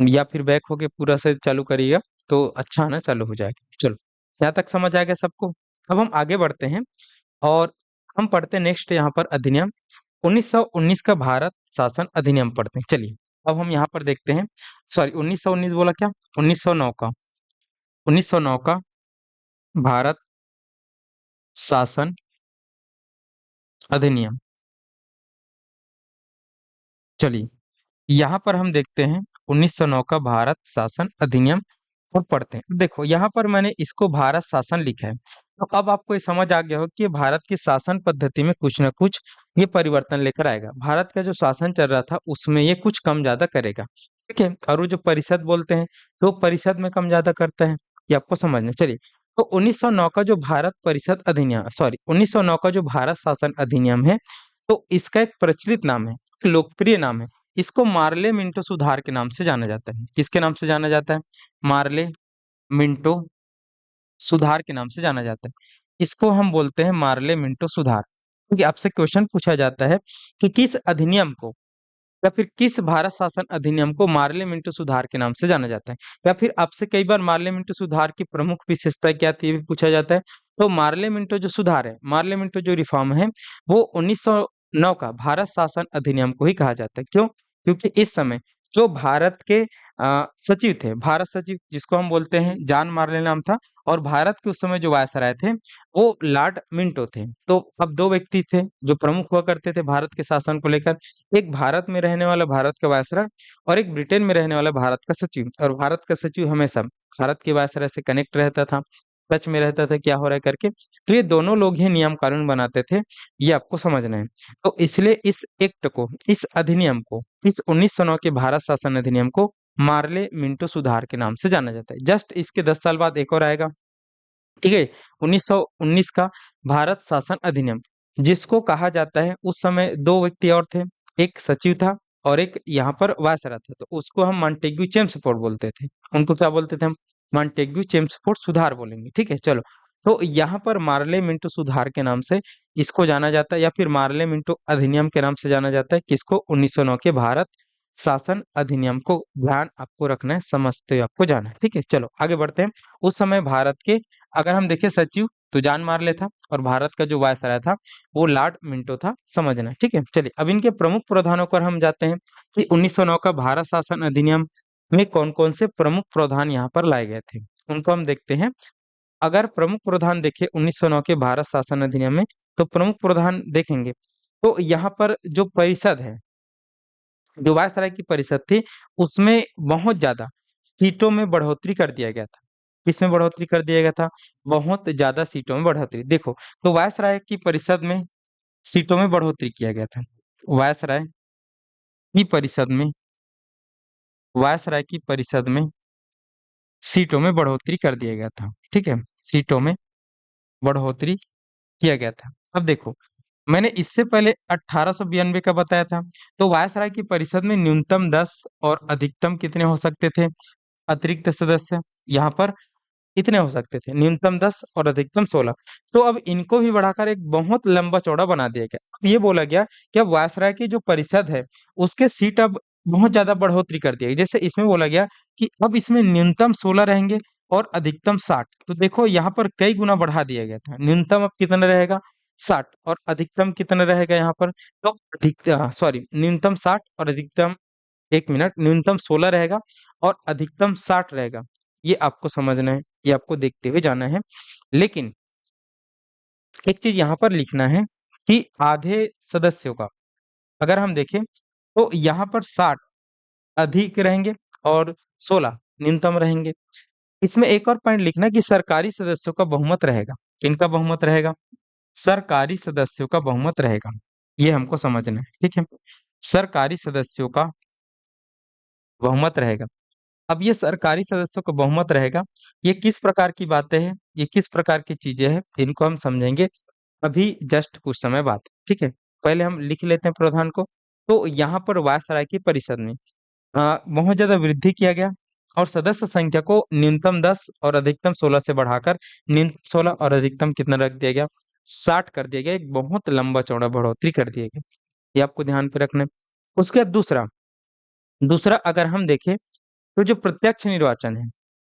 या फिर बैक होके पूरा से चालू करिएगा, तो अच्छा ना चालू हो जाएगा। चलो यहाँ तक समझ आ गया सबको। अब हम आगे बढ़ते हैं, और हम पढ़ते हैं नेक्स्ट यहाँ पर अधिनियम 1919 का भारत शासन अधिनियम पढ़ते हैं। चलिए अब हम यहाँ पर देखते हैं, सॉरी 1919 बोला क्या, 1909 का, 1909 का भारत शासन अधिनियम। चलिए यहाँ पर हम देखते हैं 1909 का भारत शासन अधिनियम और पढ़ते हैं। देखो यहाँ पर मैंने इसको भारत शासन लिखा है, तो अब आपको ये समझ आ गया हो कि ये भारत की शासन पद्धति में कुछ ना कुछ ये परिवर्तन लेकर आएगा। भारत का जो शासन चल रहा था उसमें ये कुछ कम ज्यादा करेगा, ठीक है। और वो जो परिषद बोलते हैं, तो वो परिषद में कम ज्यादा करता है, ये आपको समझना। चलिए तो 1909 का जो भारत परिषद अधिनियम, सॉरी 1909 का जो भारत शासन अधिनियम है, तो इसका एक प्रचलित नाम है, एक लोकप्रिय नाम है, इसको मार्ले मिंटो सुधार के नाम से जाना जाता है। किसके नाम से जाना जाता है? मार्ले मिंटो सुधार के नाम से जाना जाता है। इसको हम बोलते हैं मार्ले मिंटो सुधार, क्योंकि आपसे क्वेश्चन पूछा जाता है कि किस अधिनियम को, या फिर किस भारत शासन अधिनियम को मार्ले मिंटो सुधार के नाम से जाना जाता है, या फिर आपसे कई बार मार्ले मिंटो सुधार की प्रमुख विशेषता क्या थी ये भी पूछा जाता है। तो मार्ले मिंटो जो सुधार है, मार्ले मिंटो जो रिफॉर्म है, वो 1909 का भारत शासन अधिनियम को ही कहा जाता है। क्यों? क्योंकि इस समय जो भारत के सचिव थे, भारत सचिव जिसको हम बोलते हैं, जॉन मार्ले नाम था, और भारत के उस समय जो वायसराय थे वो लॉर्ड मिंटो थे। तो अब दो व्यक्ति थे जो प्रमुख हुआ करते थे भारत के शासन को लेकर, एक भारत में रहने वाला भारत का वायसराय, और एक ब्रिटेन में रहने वाला भारत का सचिव। और भारत का सचिव हमेशा भारत के वायसराय से कनेक्ट रहता था, टच में रहता था क्या हो रहा है करके। तो ये दोनों लोग ही नियम कानून बनाते थे, ये आपको समझना है। तो इसलिए इस एक्ट को, इस अधिनियम को, इस 1909 के भारत शासन अधिनियम को मार्ले मिंटो सुधार के नाम से जाना जाता है। जस्ट इसके 10 साल बाद एक और आएगा, ठीक है, 1919 का भारत शासन अधिनियम, जिसको कहा जाता है, उस समय दो व्यक्ति और थे, एक सचिव था और एक यहाँ पर वायसराय था, तो उसको हम मॉन्टेग्यू चेम्सफोर्ड बोलते थे। उनको क्या बोलते थे हम? मॉन्टेग्यू चेम्सफोर्ड सुधार बोलेंगे, ठीक है। चलो तो यहाँ पर मार्ले मिंटो सुधार के नाम से इसको जाना जाता है, या फिर मार्ले मिंटो अधिनियम के नाम से जाना जाता है, किसको? 1909 के भारत शासन अधिनियम को ध्यान आपको रखना है, समझते हुए आपको जाना है, ठीक है। चलो आगे बढ़ते हैं। उस समय भारत के, अगर हम देखें सचिव तो जॉन मार्ले था, और भारत का जो वायसराय था वो लॉर्ड मिंटो था, समझना है, ठीक है। चलिए अब इनके प्रमुख प्रावधानों पर हम जाते हैं कि 1909 का भारत शासन अधिनियम में कौन कौन से प्रमुख प्रावधान यहाँ पर लाए गए थे, उनको हम देखते हैं। अगर प्रमुख प्रावधान देखें 1909 के भारत शासन अधिनियम में, तो प्रमुख प्रावधान देखेंगे तो यहाँ पर जो परिषद है, जो वायसराय की परिषद थी, उसमें बहुत ज्यादा सीटों में बढ़ोतरी कर दिया गया था। किसमें बढ़ोतरी कर दिया गया था? बहुत ज्यादा सीटों में बढ़ोतरी। देखो, तो वायसराय की परिषद में सीटों में बढ़ोतरी किया गया था। वायसराय की परिषद में वायसराय की परिषद में सीटों में बढ़ोतरी कर दिया गया था। ठीक है, सीटों में बढ़ोतरी किया गया था। अब देखो, मैंने इससे पहले 1892 का बताया था। तो वायसराय की परिषद में न्यूनतम 10 और अधिकतम कितने हो सकते थे अतिरिक्त सदस्य? यहाँ पर इतने हो सकते थे, न्यूनतम 10 और अधिकतम 16। तो अब इनको भी बढ़ाकर एक बहुत लंबा चौड़ा बना दिया गया। अब ये बोला गया कि अब वायसराय की जो परिषद है, उसके सीट अब बहुत ज्यादा बढ़ोतरी कर दिया गया। जैसे इसमें बोला गया कि अब इसमें न्यूनतम 16 रहेंगे और अधिकतम 60। तो देखो, यहाँ पर कई गुना बढ़ा दिया गया था। न्यूनतम अब कितना रहेगा? 60। और अधिकतम कितना रहेगा यहाँ पर? तो न्यूनतम 60 और अधिकतम, एक मिनट, न्यूनतम 16 रहेगा और अधिकतम 60 रहेगा। ये आपको समझना है, ये आपको देखते हुए जाना है। लेकिन एक चीज यहाँ पर लिखना है कि आधे सदस्यों का अगर हम देखें, तो यहाँ पर 60 अधिक रहेंगे और 16 न्यूनतम रहेंगे। इसमें एक और पॉइंट लिखना है कि सरकारी सदस्यों का बहुमत रहेगा। किनका बहुमत रहेगा? सरकारी सदस्यों का बहुमत रहेगा। ये हमको समझना है। ठीक है, सरकारी सदस्यों का बहुमत रहेगा। अब ये सरकारी सदस्यों का बहुमत रहेगा, ये किस प्रकार की बातें हैं, ये किस प्रकार की चीजें हैं, इनको हम समझेंगे अभी जस्ट कुछ समय बाद। ठीक है, पहले हम लिख लेते हैं प्रावधान को। तो यहाँ पर वायसराय की परिषद में बहुत ज्यादा वृद्धि किया गया और सदस्य संख्या को न्यूनतम 10 और अधिकतम 16 से बढ़ाकर न्यूनतम 16 और अधिकतम कितना रख दिया गया? 60 कर दिया गया। एक बहुत लंबा चौड़ा बढ़ोतरी कर दिया गया। ये आपको ध्यान पे रखना है। उसके बाद दूसरा दूसरा अगर हम देखें, तो जो प्रत्यक्ष निर्वाचन है,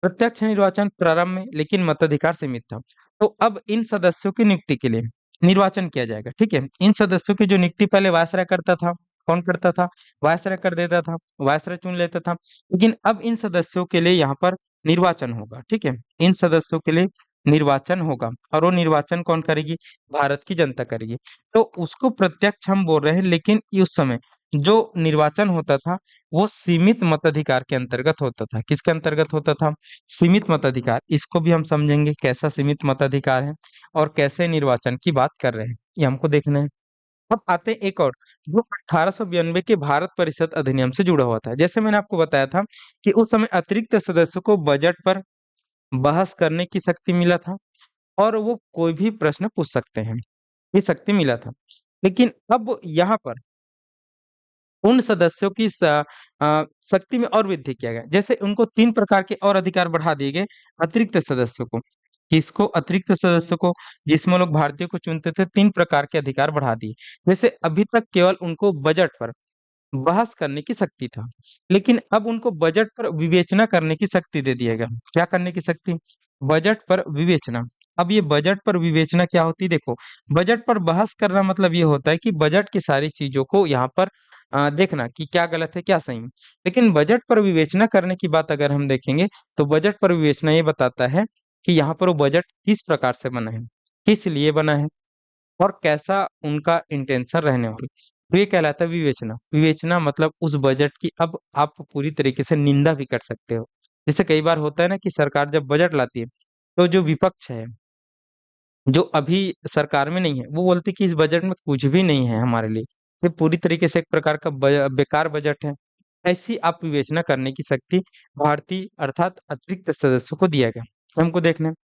प्रत्यक्ष निर्वाचन प्रारंभ में लेकिन मताधिकार सीमित था। तो अब इन सदस्यों की नियुक्ति के लिए निर्वाचन किया जाएगा। ठीक है, इन सदस्यों की जो नियुक्ति पहले वायसराय करता था। कौन करता था? वायसराय कर देता था, वायसराय चुन लेता था। लेकिन अब इन सदस्यों के लिए यहाँ पर निर्वाचन होगा। ठीक है, इन सदस्यों के लिए निर्वाचन होगा और वो निर्वाचन कौन करेगी? भारत की जनता करेगी। तो उसको प्रत्यक्ष हम बोल रहे हैं, लेकिन उस समय जो निर्वाचन होता था, वो सीमित मताधिकार के अंतर्गत होता था। किसके अंतर्गत होता था? सीमित मताधिकार। इसको भी हम समझेंगे कैसा सीमित मताधिकार है और कैसे निर्वाचन की बात कर रहे हैं, ये हमको देखना है। अब आते हैं एक और, जो 1892 के भारत परिषद अधिनियम से जुड़ा हुआ था। जैसे मैंने आपको बताया था कि उस समय अतिरिक्त सदस्यों को बजट पर बहस करने की शक्ति मिला था और वो कोई भी प्रश्न पूछ सकते हैं, ये शक्ति मिला था। लेकिन अब यहाँ पर उन सदस्यों की शक्ति में और वृद्धि किया गया। जैसे उनको 3 प्रकार के और अधिकार बढ़ा दिए गए अतिरिक्त सदस्यों को। किसको? अतिरिक्त सदस्यों को, जिसमें लोग भारतीयों को चुनते थे। 3 प्रकार के अधिकार बढ़ा दिए। जैसे अभी तक केवल उनको बजट पर बहस करने की शक्ति था, लेकिन अब उनको बजट पर विवेचना करने की शक्ति दे दिया गया। क्या करने की शक्ति? बजट पर विवेचना। अब ये बजट पर विवेचना क्या होती है? देखो, बजट पर बहस करना मतलब ये होता है कि बजट की सारी चीजों को यहाँ पर देखना कि क्या गलत है क्या सही है। लेकिन बजट पर विवेचना करने की बात अगर हम देखेंगे, तो बजट पर विवेचना ये बताता है कि यहाँ पर वो बजट किस प्रकार से बना है, किस लिए बना है और कैसा उनका इंटेंशन रहने वाला है। तो ये कहलाता है विवेचना। विवेचना मतलब उस बजट की अब आप पूरी तरीके से निंदा भी कर सकते हो। जैसे कई बार होता है ना कि सरकार जब बजट लाती है, तो जो विपक्ष है, जो अभी सरकार में नहीं है, वो बोलते कि इस बजट में कुछ भी नहीं है हमारे लिए, ये पूरी तरीके से एक प्रकार का बेकार बजट है। ऐसी आप विवेचना करने की शक्ति भारतीय अर्थात अतिरिक्त सदस्यों को दिया गया। हमको देखना है।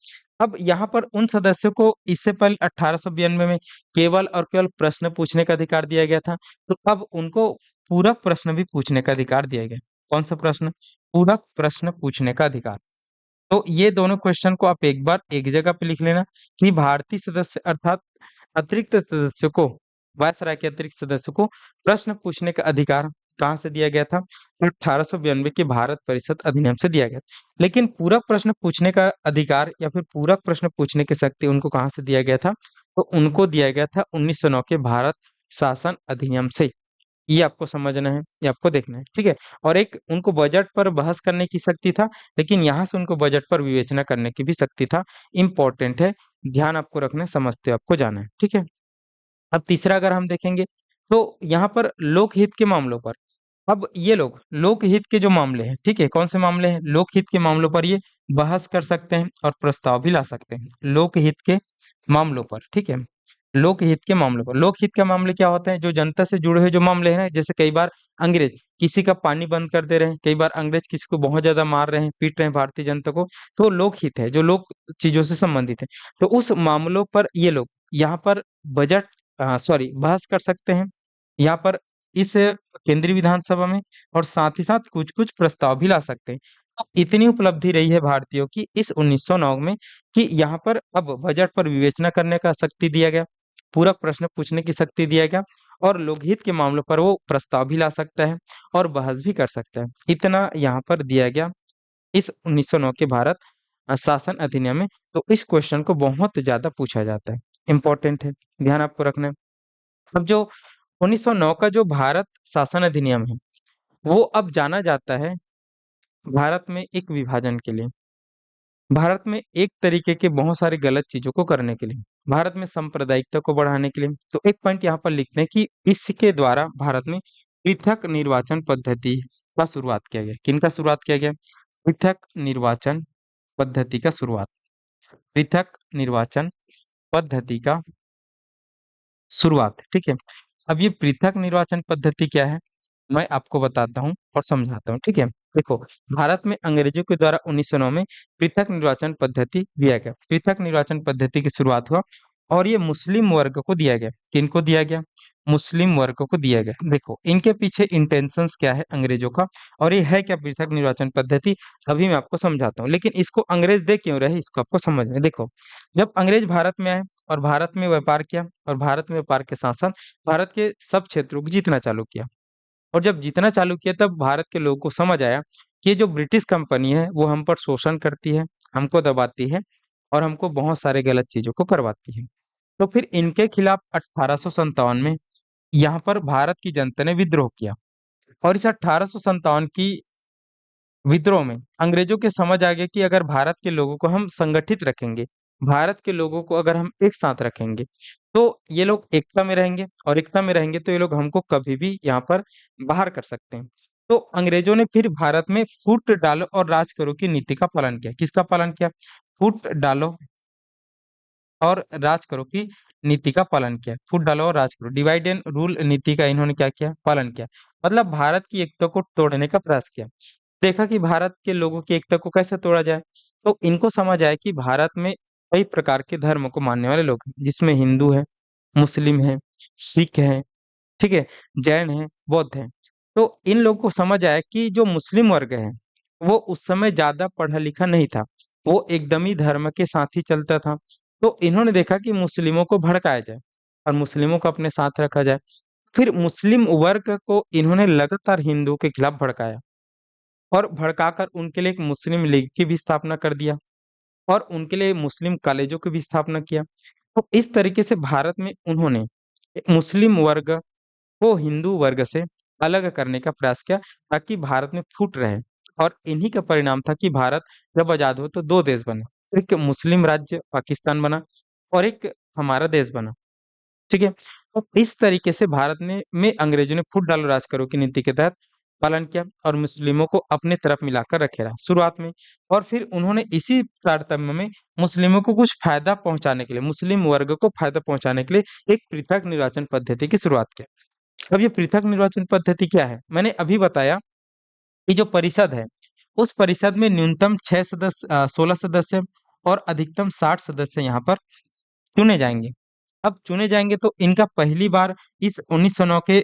अब यहाँ पर उन सदस्यों को इससे पहले 1892 में केवल और केवल प्रश्न पूछने का अधिकार दिया गया था। तो अब उनको पूरक प्रश्न भी पूछने का अधिकार दिया गया। कौन सा प्रश्न? पूरक प्रश्न पूछने का अधिकार। तो ये दोनों क्वेश्चन को आप एक बार एक जगह पे लिख लेना कि भारतीय सदस्य अर्थात अतिरिक्त सदस्यों को, वायसराय के अतिरिक्त सदस्यों को प्रश्न पूछने का अधिकार कहाँ से दिया गया था? 1892 के भारत परिषद अधिनियम से दिया गया। लेकिन पूरक प्रश्न पूछने का अधिकार या फिर पूरक प्रश्न पूछने की शक्ति उनको कहाँ से दिया गया था? तो उनको दिया गया था 1909 के भारत शासन अधिनियम से। ये आपको समझना है, ये आपको देखना है, ठीक है। और एक उनको बजट पर बहस करने की शक्ति था, लेकिन यहाँ से उनको बजट पर विवेचना करने की भी शक्ति था। इंपॉर्टेंट है, ध्यान आपको रखना है, समझते हो, आपको जाना है, ठीक है। अब तीसरा अगर हम देखेंगे तो यहाँ पर लोकहित के मामलों पर, अब ये लोग लोकहित के जो मामले हैं, ठीक है, कौन से मामले हैं, लोकहित के मामलों पर ये बहस कर सकते हैं और प्रस्ताव भी ला सकते हैं, लोकहित के मामलों पर, ठीक है। लोकहित के मामलों पर, लोकहित के मामले क्या होते हैं, जो जनता से जुड़े हुए जो मामले हैं ना, जैसे कई बार अंग्रेज किसी का पानी बंद कर दे रहे हैं, कई बार अंग्रेज किसी को बहुत ज्यादा मार रहे हैं, पीट रहे हैं भारतीय जनता को, तो लोकहित है, जो लोक चीजों से संबंधित है। तो उस मामलों पर ये लोग यहाँ पर बजट सॉरी बहस कर सकते हैं यहाँ पर, इस केंद्रीय विधानसभा में, और साथ ही साथ कुछ कुछ प्रस्ताव भी ला सकते हैं। तो इतनी उपलब्धि रही है भारतीयों की इस 1909 में कि यहाँ पर अब बजट पर विवेचना करने का शक्ति दिया गया, पूरक प्रश्न पूछने की शक्ति दिया गया, और लोकहित के मामलों पर वो प्रस्ताव भी ला सकता है और बहस भी कर सकता है। इतना यहाँ पर दिया गया इस 1909 के भारत शासन अधिनियम में। तो इस क्वेश्चन को बहुत ज्यादा पूछा जाता है, इंपॉर्टेंट है, ध्यान आपको रखना है। अब जो 1909 का जो भारत शासन अधिनियम है, वो अब जाना जाता है भारत में एक विभाजन के लिए, भारत में एक तरीके के बहुत सारे गलत चीजों को करने के लिए, भारत में सांप्रदायिकता को बढ़ाने के लिए। तो एक पॉइंट यहाँ पर लिखते हैं कि इसके द्वारा भारत में पृथक निर्वाचन पद्धति का शुरुआत किया गया। किनका शुरुआत किया गया? पृथक निर्वाचन पद्धति का शुरुआत, पृथक निर्वाचन पद्धति का शुरुआत, ठीक है। अब ये पृथक निर्वाचन पद्धति क्या है, मैं आपको बताता हूँ और समझाता हूँ, ठीक है। देखो, भारत में अंग्रेजों के द्वारा 1909 में पृथक निर्वाचन पद्धति दिया गया, पृथक निर्वाचन पद्धति की शुरुआत हुआ, और ये मुस्लिम वर्ग को दिया गया। किनको दिया गया? मुस्लिम वर्ग को दिया गया। देखो, इनके पीछे इंटेंशंस क्या है अंग्रेजों का, और ये है क्या पृथक निर्वाचन पद्धति, अभी मैं आपको समझाता हूँ। लेकिन इसको अंग्रेज दे क्यों रहे, इसको आपको समझना है। देखो, जब अंग्रेज भारत में आए और भारत में व्यापार किया, और भारत में व्यापार के साथ साथ भारत के सब क्षेत्रों को जीतना चालू किया, और जब जीतना चालू किया तब भारत के लोगों को समझ आया कि ये जो ब्रिटिश कंपनी है वो हम पर शोषण करती है, हमको दबाती है, और हमको बहुत सारे गलत चीजों को करवाती है। तो फिर इनके खिलाफ 1857 में यहाँ पर भारत की जनता ने विद्रोह किया, और इस 1857 की विद्रोह में अंग्रेजों के समझ आ गया कि अगर भारत के लोगों को हम संगठित रखेंगे, भारत के लोगों को अगर हम एक साथ रखेंगे, तो ये लोग एकता में रहेंगे, और एकता में रहेंगे तो ये लोग हमको कभी भी यहाँ पर बाहर कर सकते हैं। तो अंग्रेजों ने फिर भारत में फूट डालो और राज करो की नीति का पालन किया। किसका पालन किया? फूट डालो और राज करो की नीति का पालन किया। फूट डालो और राज करो, डिवाइड एंड रूल नीति का इन्होंने क्या किया? पालन किया। मतलब भारत की एकता को तोड़ने का प्रयास किया। देखा कि भारत के लोगों की एकता को कैसे तोड़ा जाए, तो इनको समझ आया कि भारत में कई प्रकार के धर्म को मानने वाले लोग हैं, जिसमें हिंदू है, मुस्लिम है, सिख है, ठीक है, जैन है, बौद्ध है। तो इन लोगों को समझ आया कि जो मुस्लिम वर्ग है वो उस समय ज्यादा पढ़ा लिखा नहीं था, वो एकदम ही धर्म के साथ ही चलता था। तो इन्होंने देखा कि मुस्लिमों को भड़काया जाए और मुस्लिमों को अपने साथ रखा जाए। फिर मुस्लिम वर्ग को इन्होंने लगातार हिंदुओं के खिलाफ भड़काया, और भड़काकर उनके लिए एक मुस्लिम लीग की भी स्थापना कर दिया, और उनके लिए मुस्लिम कॉलेजों की भी स्थापना किया। तो इस तरीके से भारत में उन्होंने मुस्लिम वर्ग को हिंदू वर्ग से अलग करने का प्रयास किया, ताकि भारत में फूट रहे। और इन्हीं का परिणाम था कि भारत जब आजाद हुआ तो दो देश बने, एक मुस्लिम राज्य पाकिस्तान बना, और एक हमारा देश बना, ठीक है। तो इस तरीके से भारत ने में अंग्रेजों ने फूट डालो राज करो की नीति के तहत पालन किया, और मुस्लिमों को अपने तरफ मिलाकर रखे रहा शुरुआत में। और फिर उन्होंने इसी तारतम्य में मुस्लिमों को कुछ फायदा पहुंचाने के लिए, मुस्लिम वर्ग को फायदा पहुंचाने के लिए एक पृथक निर्वाचन पद्धति की शुरुआत की। अब ये पृथक निर्वाचन पद्धति क्या है? मैंने अभी बताया कि जो परिषद है, उस परिषद में न्यूनतम 6 सदस्य 16 सदस्य और अधिकतम 60 सदस्य यहाँ पर चुने जाएंगे। अब चुने जाएंगे तो इनका पहली बार इस 1909 के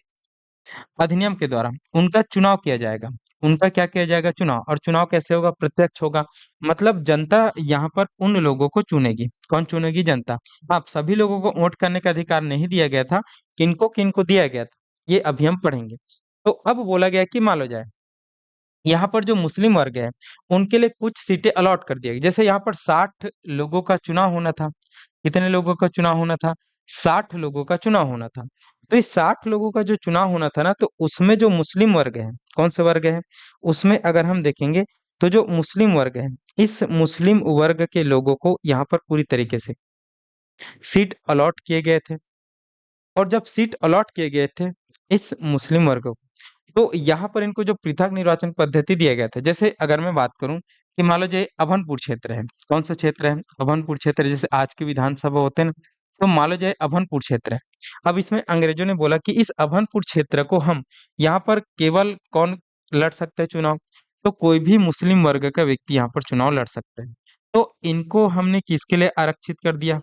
अधिनियम के द्वारा उनका चुनाव किया जाएगा। उनका क्या किया जाएगा? चुनाव। और चुनाव कैसे होगा? प्रत्यक्ष होगा। मतलब जनता यहाँ पर उन लोगों को चुनेगी। कौन चुनेगी? जनता। आप सभी लोगों को वोट करने का अधिकार नहीं दिया गया था। किनको किनको दिया गया था, ये अभी हम पढ़ेंगे। तो अब बोला गया कि मान लो जाए यहाँ पर जो मुस्लिम वर्ग है उनके लिए कुछ सीटें अलॉट कर दिया गया। जैसे यहाँ पर 60 लोगों का चुनाव होना था। कितने लोगों का चुनाव होना था? 60 लोगों का चुनाव होना था। तो इस 60 लोगों का जो चुनाव होना था ना, तो उसमें जो मुस्लिम वर्ग है, कौन से वर्ग है, उसमें अगर हम देखेंगे तो जो मुस्लिम वर्ग है, इस मुस्लिम वर्ग के लोगों को यहाँ पर पूरी तरीके से सीट अलॉट किए गए थे। और जब सीट अलॉट किए गए थे इस मुस्लिम वर्ग को, तो यहाँ पर इनको जो पृथक निर्वाचन पद्धति दिया गया था, जैसे अगर मैं बात करूं कि मान लो ये अभनपुर क्षेत्र है, कौन सा क्षेत्र है, अभनपुर क्षेत्र, जैसे आज की विधानसभा होते हैं ना, तो मान लो ये अभनपुर क्षेत्र है। अब इसमें अंग्रेजों ने बोला कि इस अभनपुर क्षेत्र को हम, यहाँ पर केवल कौन लड़ सकता है चुनाव, तो कोई भी मुस्लिम वर्ग का व्यक्ति यहाँ पर चुनाव लड़ सकता है। तो इनको हमने किसके लिए आरक्षित कर दिया,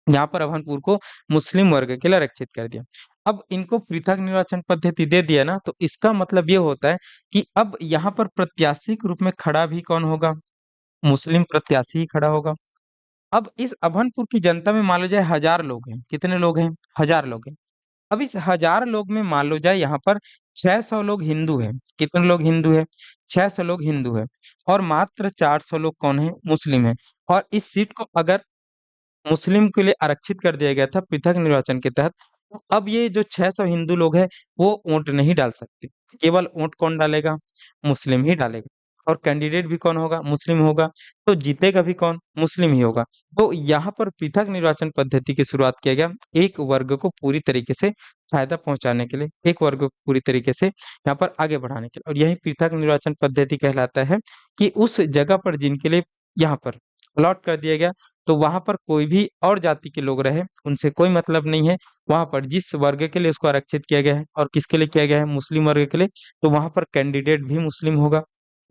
यहाँ पर अभनपुर को मुस्लिम वर्ग के लिए आरक्षित कर दिया। अब इनको पृथक निर्वाचन पद्धति दे दिया ना, तो इसका मतलब ये होता है कि अब यहाँ पर प्रत्याशी के रूप में खड़ा भी कौन होगा, मुस्लिम प्रत्याशी ही खड़ा होगा। अब इस अभनपुर की जनता में मान लो जाए 1000 लोग हैं, कितने लोग हैं, 1000 लोग हैं। अब इस 1000 लोग में मान लो जाए यहाँ पर 600 लोग हिंदू हैं, कितने लोग हिंदू हैं, 600 लोग हिंदू हैं, और मात्र 400 लोग कौन है, मुस्लिम है। और इस सीट को अगर मुस्लिम के लिए आरक्षित कर दिया गया था पृथक निर्वाचन के तहत, तो अब ये जो 600 हिंदू लोग हैं वो वोट नहीं डाल सकते। केवल वोट कौन डालेगा, मुस्लिम ही डालेगा। और कैंडिडेट भी कौन होगा, मुस्लिम होगा। तो जीतेगा भी कौन, मुस्लिम ही होगा। तो यहाँ पर पृथक निर्वाचन पद्धति की शुरुआत किया गया, एक वर्ग को पूरी तरीके से फायदा पहुंचाने के लिए, एक वर्ग को पूरी तरीके से यहाँ पर आगे बढ़ाने के लिए। और यही पृथक निर्वाचन पद्धति कहलाता है कि उस जगह पर जिनके लिए यहाँ पर अलॉट कर दिया गया, तो वहां पर कोई भी और जाति के लोग रहे उनसे कोई मतलब नहीं है। वहां पर जिस वर्ग के लिए उसको आरक्षित किया गया है, और किसके लिए किया गया है, मुस्लिम वर्ग के लिए, तो वहां पर कैंडिडेट भी मुस्लिम होगा।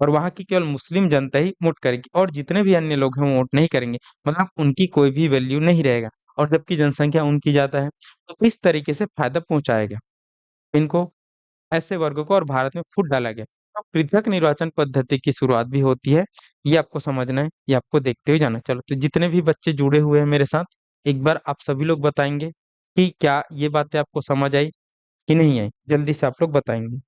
और वहां की केवल मुस्लिम जनता ही वोट करेगी, और जितने भी अन्य लोग हैं वो वोट नहीं करेंगे, मतलब उनकी कोई भी वैल्यू नहीं रहेगा। और जबकि जनसंख्या उनकी ज्यादा है, तो इस तरीके से फायदा पहुंचाया गया इनको, ऐसे वर्गों को, और भारत में फूट डाला गया। तो पृथक निर्वाचन पद्धति की शुरुआत भी होती है, ये आपको समझना है, ये आपको देखते हुए जाना। चलो, तो जितने भी बच्चे जुड़े हुए हैं मेरे साथ, एक बार आप सभी लोग बताएंगे कि क्या ये बातें आपको समझ आई कि नहीं आई, जल्दी से आप लोग बताएंगे।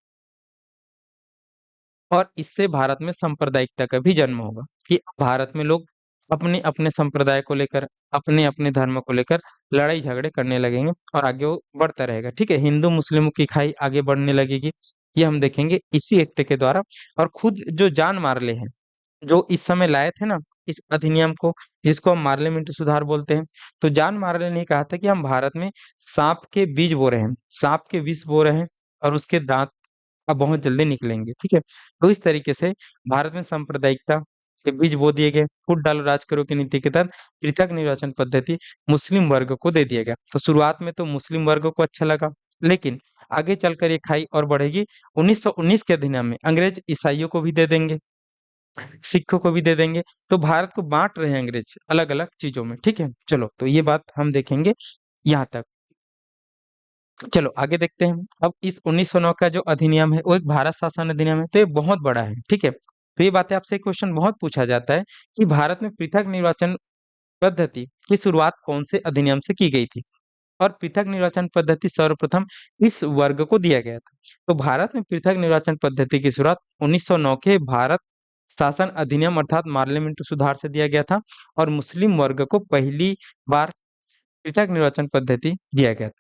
और इससे भारत में सांप्रदायिकता का भी जन्म होगा कि भारत में लोग अपने अपने संप्रदाय को लेकर, अपने अपने धर्म को लेकर लड़ाई झगड़े करने लगेंगे, और आगे वो बढ़ता रहेगा। ठीक है, हिंदू मुस्लिमों की खाई आगे बढ़ने लगेगी, ये हम देखेंगे इसी एक्ट के द्वारा। और खुद जो जान मारले हैं, जो इस समय लाए थे ना इस अधिनियम को, जिसको हम पार्लियामेंट सुधार बोलते हैं, तो जान मारले ने कहा था कि हम भारत में सांप के बीज बो रहे हैं, सांप के विष बो रहे हैं, और उसके दांत अब बहुत जल्दी निकलेंगे। ठीक है, तो इस तरीके से भारत में सांप्रदायिकता के बीज बो दिए गए। फूट डालो राज करो की नीति के तहत पृथक निर्वाचन पद्धति मुस्लिम वर्ग को दे दिया गया। तो शुरुआत में तो मुस्लिम वर्ग को अच्छा लगा, लेकिन आगे चलकर ये खाई और बढ़ेगी। 1919 के अधिनियम में अंग्रेज ईसाइयों को भी दे देंगे, सिखों को भी दे देंगे। तो भारत को बांट रहे हैं अंग्रेज अलग अलग चीजों में। ठीक है, चलो, तो ये बात हम देखेंगे यहाँ तक। चलो आगे देखते हैं। अब इस 1909 का जो अधिनियम है वो एक भारत शासन अधिनियम है, तो ये बहुत बड़ा है। ठीक है, तो ये बातें आपसे क्वेश्चन बहुत पूछा जाता है कि भारत में पृथक निर्वाचन पद्धति की शुरुआत कौन से अधिनियम से की गई थी। और पृथक निर्वाचन पद्धति सर्वप्रथम इस वर्ग को दिया गया था। तो भारत में पृथक निर्वाचन पद्धति की शुरुआत 1909 के भारत शासन अधिनियम अर्थात पार्लियामेंट सुधार से दिया गया था, और मुस्लिम वर्ग को पहली बार पृथक निर्वाचन पद्धति दिया गया था।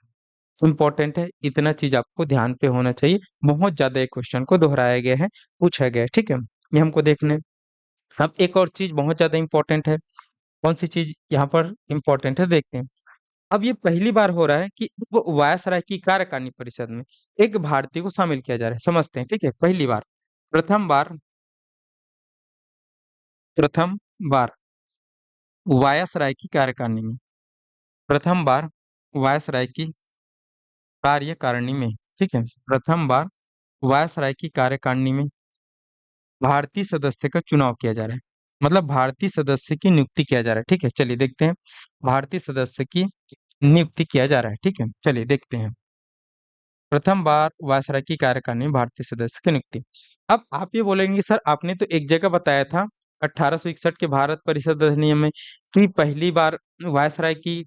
इम्पोर्टेंट है, इतना चीज आपको ध्यान पे होना चाहिए। बहुत ज्यादा एक क्वेश्चन को दोहराया गया है, पूछा गया है। ठीक है, ये हमको देखने। अब एक और चीज बहुत ज्यादा इंपॉर्टेंट है, कौन सी चीज यहाँ पर इंपॉर्टेंट है, देखते हैं। अब ये पहली बार हो रहा है कि वो वायसराय की कार्यकारिणी परिषद में एक भारतीय को शामिल किया जा रहा है, समझते हैं। ठीक है, पहली बार, प्रथम बार, प्रथम बार वायसराय की कार्यकारिणी में, प्रथम बार वायसराय की कार्यकारिणी में। ठीक है, प्रथम बार वायसराय की कार्यकारिणी में भारतीय सदस्य का चुनाव किया जा रहा है, मतलब भारतीय सदस्य की नियुक्ति किया जा रहा है। ठीक है, चलिए देखते हैं, भारतीय सदस्य की नियुक्ति किया जा रहा है। ठीक है, चलिए देखते हैं। प्रथम बार वायसराय की कार्यकारिणी में भारतीय सदस्य की नियुक्ति। अब आप ये बोलेंगे सर आपने तो एक जगह बताया था 1861 के भारत परिषद अधिनियम में कि पहली बार वायसराय की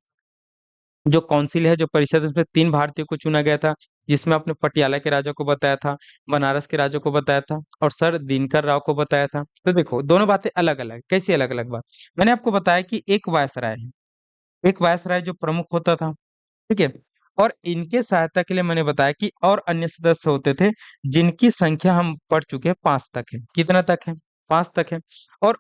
जो काउंसिल है, जो परिषद, उसमें 3 भारतीयों को चुना गया था, जिसमें आपने पटियाला के राजा को बताया था, बनारस के राजा को बताया था, और सर दिनकर राव को बताया था। तो देखो दोनों बातें अलग अलग, कैसी अलग अलग बात। मैंने आपको बताया कि एक वायसराय है, एक वायसराय जो प्रमुख होता था, ठीक है। और इनके सहायता के लिए मैंने बताया कि और अन्य सदस्य होते थे जिनकी संख्या हम पढ़ चुके हैं, 5 तक है। कितना तक है? 5 तक है।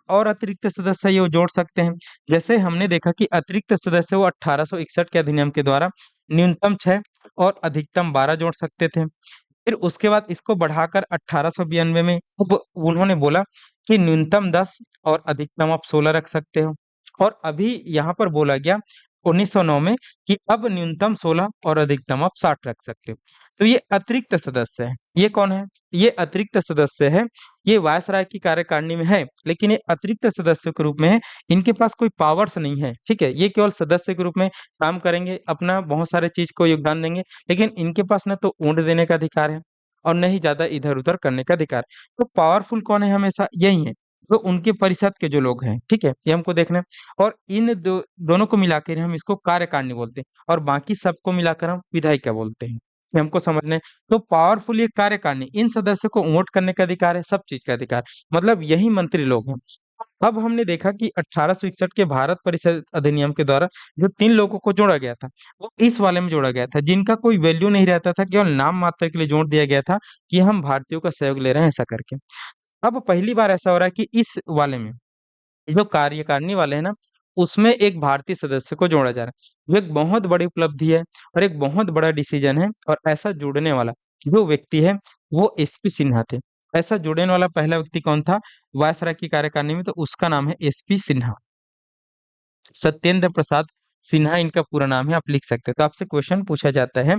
और अतिरिक्त सदस्य ये वो जोड़ सकते हैं। जैसे हमने देखा कि अतिरिक्त सदस्य वो 1861 के अधिनियम के द्वारा न्यूनतम 6 और अधिकतम 12 जोड़ सकते थे। फिर उसके बाद इसको बढ़ाकर 1892 में अब उन्होंने बोला कि न्यूनतम 10 और अधिकतम आप 16 रख सकते हो। और अभी यहाँ पर बोला गया 1909 में कि अब न्यूनतम 16 और अधिकतम आप 60 रख सकते हो। तो ये अतिरिक्त सदस्य है। ये कौन है? ये अतिरिक्त सदस्य है। ये वायसराय की कार्यकारिणी में है, लेकिन ये अतिरिक्त सदस्य के रूप में है। इनके पास कोई पावर्स नहीं है, ठीक है। ये केवल सदस्य के रूप में काम करेंगे, अपना बहुत सारे चीज को योगदान देंगे, लेकिन इनके पास न तो वोट देने का अधिकार है और न ही ज्यादा इधर उधर करने का अधिकार। तो पावरफुल कौन है? हमेशा यही है, तो उनके परिषद के जो लोग हैं, ठीक है, ये हमको देखना है। और इन दोनों को मिलाकर हम इसको कार्यकारिणी बोलते हैं, और बाकी सबको मिलाकर हम विधायिका बोलते हैं। ये हमको समझना है। तो पावरफुल ये कार्यकारिणी, इन सदस्य को वोट करने का अधिकार है, सब चीज का अधिकार, मतलब यही मंत्री लोग हैं। अब हमने देखा कि 1861 के भारत परिषद अधिनियम के द्वारा जो 3 लोगों को जोड़ा गया था, वो इस वाले में जोड़ा गया था जिनका कोई वैल्यू नहीं रहता था, केवल नाम मात्र के लिए जोड़ दिया गया था कि हम भारतीयों का सहयोग ले रहे हैं, ऐसा करके। अब पहली बार ऐसा हो रहा है कि इस वाले में जो कार्यकारिणी वाले हैं ना, उसमें एक भारतीय सदस्य को जोड़ा जा रहा है। ये एक बहुत बड़ी उपलब्धि है और एक बहुत बड़ा डिसीजन है। और ऐसा जुड़ने वाला जो व्यक्ति है वो एसपी सिन्हा थे। ऐसा जुड़ने वाला पहला व्यक्ति कौन था वायसराय की कार्यकारिणी में? तो उसका नाम है एसपी सिन्हा, सत्येंद्र प्रसाद सिन्हा इनका पूरा नाम है, आप लिख सकते हैं। तो आपसे क्वेश्चन पूछा जाता है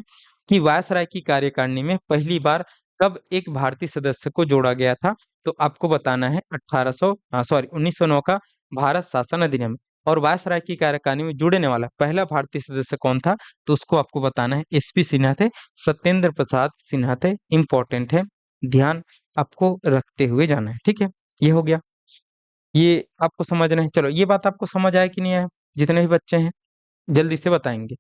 कि वायसराय की कार्यकारिणी में पहली बार कब एक भारतीय सदस्य को जोड़ा गया था? तो आपको बताना है 1909 का भारत शासन अधिनियम। और वायसराय की कार्यकारिणी में जुड़ने वाला पहला भारतीय सदस्य कौन था? तो उसको आपको बताना है, एसपी सिन्हा थे, सत्येंद्र प्रसाद सिन्हा थे। इंपॉर्टेंट है, ध्यान आपको रखते हुए जाना है, ठीक है। ये हो गया, ये आपको समझना है। चलो, ये बात आपको समझ आया कि नहीं आया? जितने भी बच्चे हैं जल्दी से बताएंगे।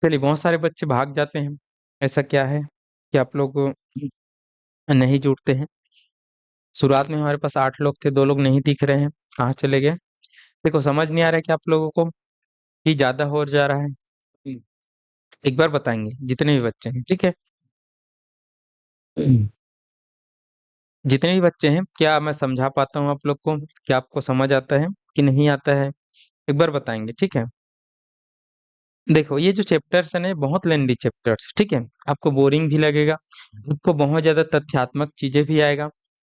चलिए, बहुत सारे बच्चे भाग जाते हैं, ऐसा क्या है कि आप लोग नहीं जुड़ते हैं? शुरुआत में हमारे पास 8 लोग थे, 2 लोग नहीं दिख रहे हैं, कहाँ चले गए? देखो, समझ नहीं आ रहा है कि आप लोगों को कि ज्यादा हो जा रहा है। एक बार बताएंगे जितने भी बच्चे हैं, ठीक है। जितने भी बच्चे हैं, क्या मैं समझा पाता हूँ आप लोग को? क्या आपको समझ आता है कि नहीं आता है? एक बार बताएंगे, ठीक है। देखो, ये जो चैप्टर्स है ना, ये बहुत लेंदी चैप्टर्स, ठीक है। आपको बोरिंग भी लगेगा, आपको बहुत ज्यादा तथ्यात्मक चीजें भी आएगा।